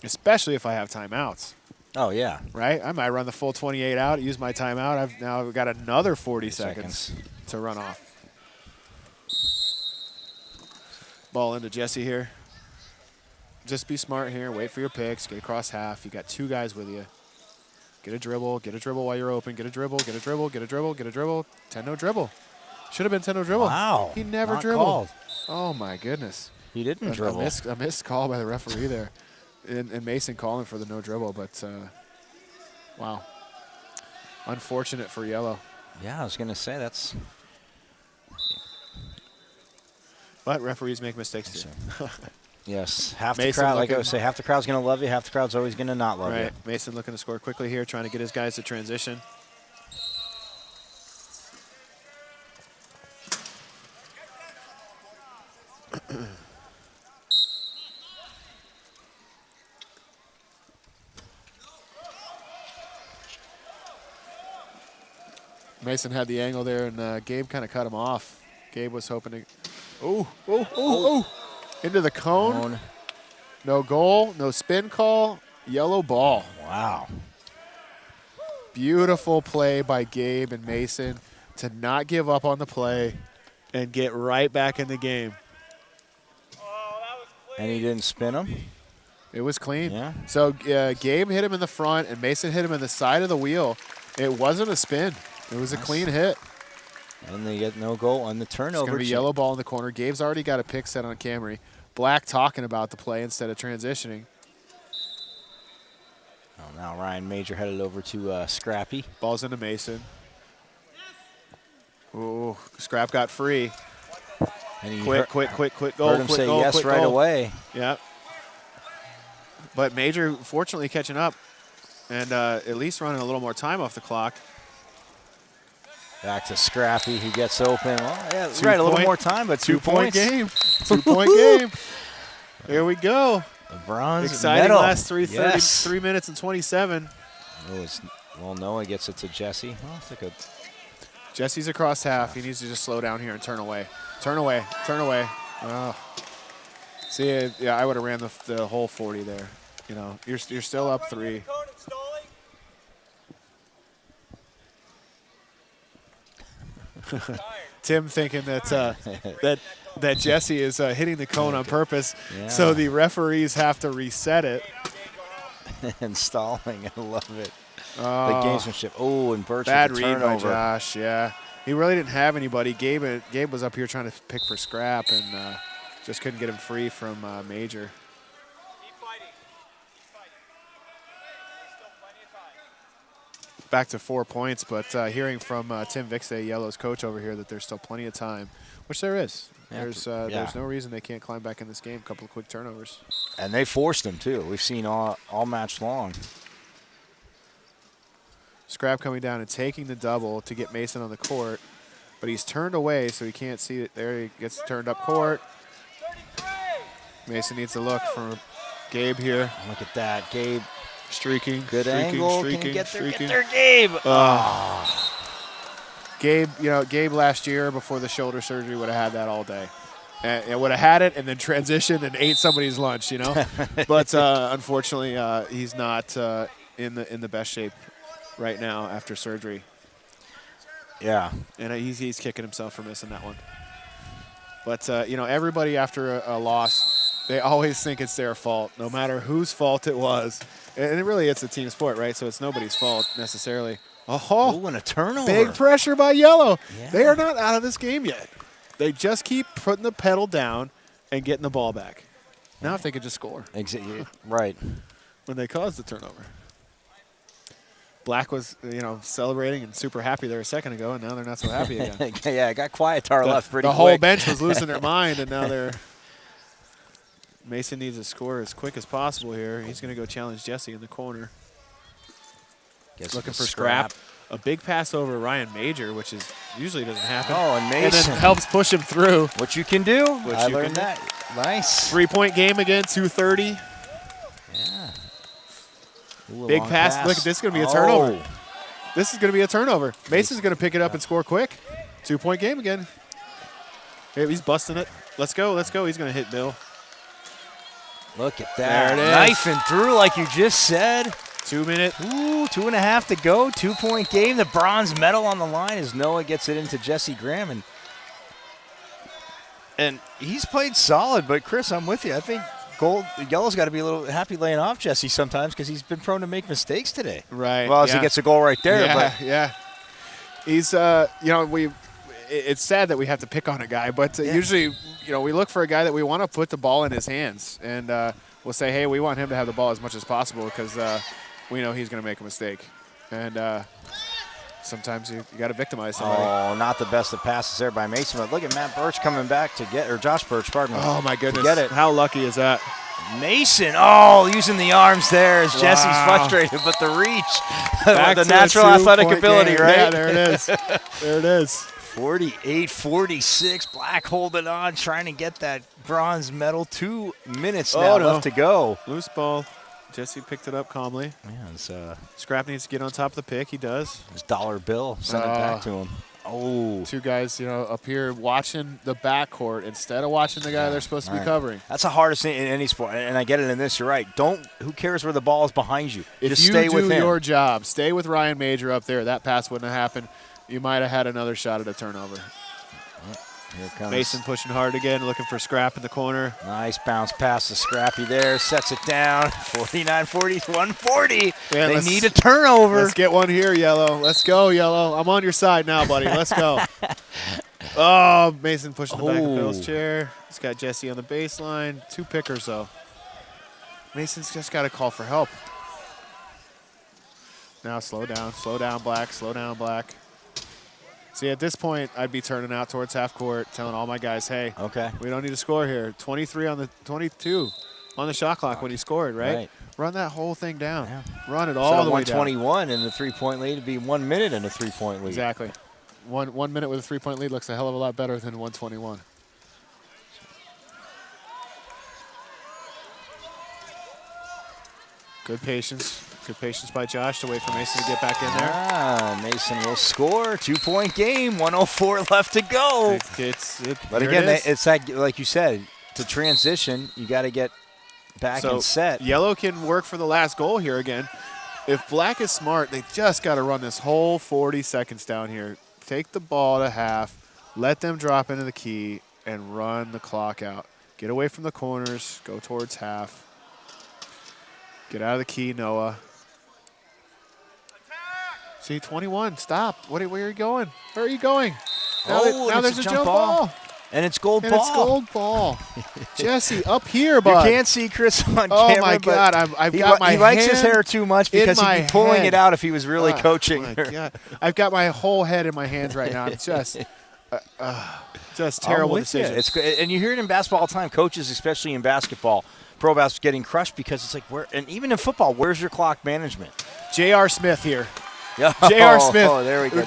especially if I have timeouts. Oh, yeah. Right? I might run the full 28 out, use my timeout. I've now got another 40 seconds to run off. Ball into Jesse here. Just be smart here. Wait for your picks. Get across half. You got 2 guys with you. Get a dribble. Get a dribble while you're open. Get a dribble. Get a dribble. Get a dribble. Get a dribble. 10-no dribble. Should have been 10-no dribble. Wow. He never Not dribbled. called. Oh, my goodness. He didn't dribble. A missed call by the referee there. And Mason calling for the no dribble. But, wow. Unfortunate for Yellow. Yeah, I was going to say that's. But referees make mistakes too. Yes, half Mason the crowd, like I looking- would say, half the crowd's going to love you, half the crowd's always going to not love you. Right. Mason looking to score quickly here, trying to get his guys to transition. Mason had the angle there, and Gabe kind of cut him off. Gabe was hoping to. Oh! Into the cone. No goal, no spin call, yellow ball. Wow. Beautiful play by Gabe and Mason to not give up on the play and get right back in the game. And he didn't spin him? It was clean. Yeah. So Gabe hit him in the front, and Mason hit him in the side of the wheel. It wasn't a spin. It was a clean hit. And they get no goal on the turnover. It's going to be yellow ball in the corner. Gabe's already got a pick set on Camry. Black talking about the play instead of transitioning. Oh, now Ryan Major headed over to Scrappy. Ball's into Mason. Ooh, Scrap got free. And he Quick goal. heard him quick say goal, yes quick right goal. away. Yeah. But Major, fortunately, catching up and at least running a little more time off the clock. Back to Scrappy. He gets open. Well, yeah, right. A little more time, but 2 2-point points. game. 2-point game. Here we go. The bronze Exciting medal. last 3 Yes. 3 minutes and 27. Well, Noah gets it to Jesse. Well, it's like a Jesse's across half. He needs to just slow down here and turn away. Turn away. Turn away. Oh. See, yeah, I would have ran the whole 40 there. You know, you're still up 3. Tim thinking that that Jesse is hitting the cone on purpose, so the referees have to reset it. and stalling. I love it. The Oh, gamesmanship. Oh, and Birch bad with the read by turnover. Josh. Yeah, he really didn't have anybody. Gabe was up here trying to pick for scrap and just couldn't get him free from Major. Keep fighting. Keep fighting. There's still plenty of time. Back to 4 points, but hearing from Tim Vixay, Yellow's coach over here, that there's still plenty of time, which there is. Yeah, There's no reason they can't climb back in this game. A couple of quick turnovers. And they forced him, too. We've seen all match long. Scrap coming down and taking the double to get Mason on the court, but he's turned away, so he can't see it. There he gets turned up court. 33. Mason needs a look from Gabe here. Look at that. Gabe, Streaking. good angle. Can you get streaking. there, Gabe? Gabe, Gabe last year before the shoulder surgery would have had that all day. And would have had it and then transitioned and ate somebody's lunch, But unfortunately, he's not in the best shape right now after surgery. Yeah. And he's kicking himself for missing that one. But, everybody after a loss, they always think it's their fault, no matter whose fault it was. And really, it's a team sport, right? So it's nobody's fault necessarily. Oh, and a turnover. Big pressure by Yellow. Yeah. They are not out of this game yet. They just keep putting the pedal down and getting the ball back. Now if they could just score Right. when they caused the turnover. Black was, celebrating and super happy there a second ago, and now they're not so happy again. Yeah, it got quiet to our left pretty The quick. whole bench was losing their mind, and now they're – Mason needs to score as quick as possible here. He's going to go challenge Jesse in the corner. Gets Looking the for scrap. A big pass over Ryan Major, which is usually doesn't happen. Oh, and And Mason. then helps push him through. What you can do. I you learned can that. Nice. 3-point game again, 2:30. Yeah. Ooh, a Big long pass. Look, this is going to be a turnover. Oh. This is going to be a turnover. Mason's going to pick it up and score quick. 2-point game again. Hey, he's busting it. Let's go. Let's go. He's going to hit Bill. Look at that. There it is. Knifing through like you just said. 2 minute. Ooh, 2.5 to go. 2-point game. The bronze medal on the line as Noah gets it into Jesse Graham. And he's played solid, but Chris, I'm with you. I think Yellow's got to be a little happy laying off Jesse sometimes because he's been prone to make mistakes today. Right. Well, as he gets a goal right there. Yeah, but yeah. He's, it's sad that we have to pick on a guy, but usually, we look for a guy that we want to put the ball in his hands. And we'll say, hey, we want him to have the ball as much as possible because we know he's going to make a mistake. And sometimes you got to victimize somebody. Oh, not the best of passes there by Mason. But look at Matt Birch coming back to get, or Josh Birch, pardon me. Oh, my goodness. Get it. How lucky is that? Mason, using the arms there as Jesse's frustrated, but the reach, Back the to natural a athletic 2-point ability, game. right? Yeah, there it is. There it is. 48-46, Black holding on, trying to get that bronze medal. 2 minutes now left to go. Loose ball. Jesse picked it up calmly. Man, it's Scrap needs to get on top of the pick. He does. Dollar Bill. Send it back to him. Oh. Two guys, up here watching the backcourt instead of watching the guy they're supposed to be covering. That's the hardest thing in any sport, and I get it in this. You're right. Who cares where the ball is behind you? If Just you stay with do him. your job, stay with Ryan Major up there. That pass wouldn't have happened. You might have had another shot at a turnover. Here comes Mason pushing hard again, looking for Scrap in the corner. Nice bounce pass to Scrappy there. Sets it down. 49-40, 140. Yeah, they need a turnover. Let's get one here, Yellow. Let's go, Yellow. I'm on your side now, buddy. Let's go. Oh, Mason pushing the back of Bill's chair. He's got Jesse on the baseline. 2 pickers, though. Mason's just got to call for help. Now slow down, Black, slow down, Black. See, at this point, I'd be turning out towards half court, telling all my guys, hey, we don't need to score here. 22 on the shot clock when he scored, right? Run that whole thing down. Yeah. Run it all the way down. 121 and the 3-point lead to be 1 minute and a 3-point lead. Exactly. 1 minute with a 3-point lead looks a hell of a lot better than 121. Good patience. Good patience by Josh to wait for Mason to get back in there. Mason will score. 2-point game. 1:04 left to go. But again, it's like you said, to transition, you got to get back and set. Yellow can work for the last goal here again. If black is smart, they just got to run this whole 40 seconds down here. Take the ball to half, let them drop into the key, and run the clock out. Get away from the corners, go towards half. Get out of the key, Noah. See, 21, stop. Where are you going? Where are you going? Now there's a jump ball. And it's gold and ball. It's gold ball. Jesse, up here, bud. You can't see Chris on camera. Oh, my God. I've got my He likes his hair too much because he'd be pulling it out if he was really coaching. My God. I've got my whole head in my hands right now. It's just terrible decisions. It's and you hear it in basketball all the time. Coaches, especially in basketball, pro basketball, getting crushed because it's like, and even in football, where's your clock management? J.R. Smith here. Oh, J.R. Smith. Oh, there we go.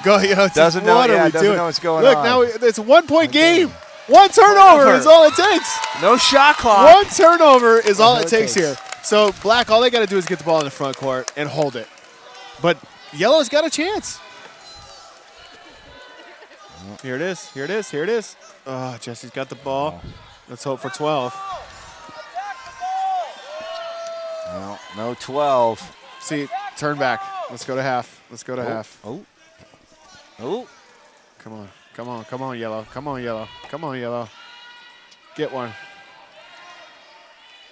Doesn't know what's going on. Look, now it's a 1-point game. One turnover is all it takes. No shot clock. One turnover is all it takes here. So black, all they got to do is get the ball in the front court and hold it. But yellow's got a chance. Here it is. Here it is. Here it is. Oh, Jesse's got the ball. Let's hope for 12. Well, no 12. See, turn back. Let's go to half. Let's go to half. Oh. Come on. Come on. Come on, yellow. Come on, yellow. Come on, yellow. Get one.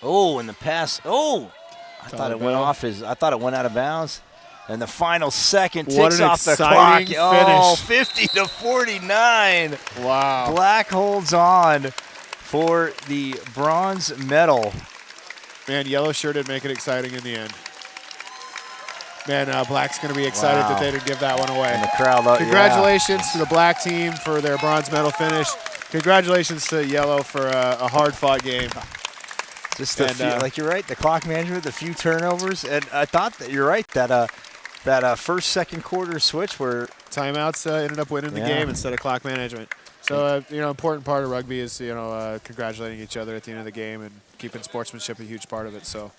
Oh, and the pass. Oh, I thought it went out of bounds. And the final second ticks off the clock. Finish. Oh, 50-49. Wow. Black holds on for the bronze medal. Man, yellow sure did make it exciting in the end. Man, black's going to be excited that they didn't give that one away. And the crowd, congratulations to the black team for their bronze medal finish. Congratulations to yellow for a hard-fought game. Just like you're right, the clock management, the few turnovers, and I thought that you're right that first second quarter switch where timeouts ended up winning the game instead of clock management. So important part of rugby is congratulating each other at the end of the game and keeping sportsmanship a huge part of it. So.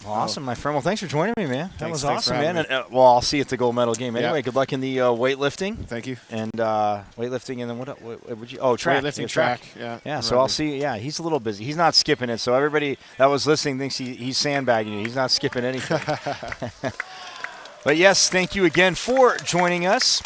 Awesome, my friend. Well, thanks for joining me, man. That was thanks awesome, man. And, I'll see you at the gold medal game. Anyway, good luck in the weightlifting. Thank you. And weightlifting, and then what would you? Oh, track. Weightlifting, track. Yeah. Yeah. So I'll see. Yeah, he's a little busy. He's not skipping it. So everybody that was listening thinks he's sandbagging you. He's not skipping anything. But yes, thank you again for joining us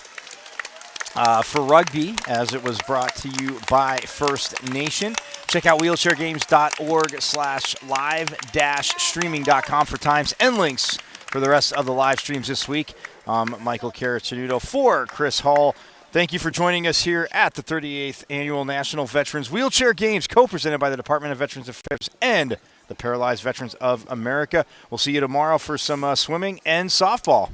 for rugby, as it was brought to you by First Nation. Check out wheelchairgames.org/live-streaming.com for times and links for the rest of the live streams this week. Michael Caraccianuto for Chris Hall. Thank you for joining us here at the 38th Annual National Veterans Wheelchair Games, co-presented by the Department of Veterans Affairs and the Paralyzed Veterans of America. We'll see you tomorrow for some swimming and softball.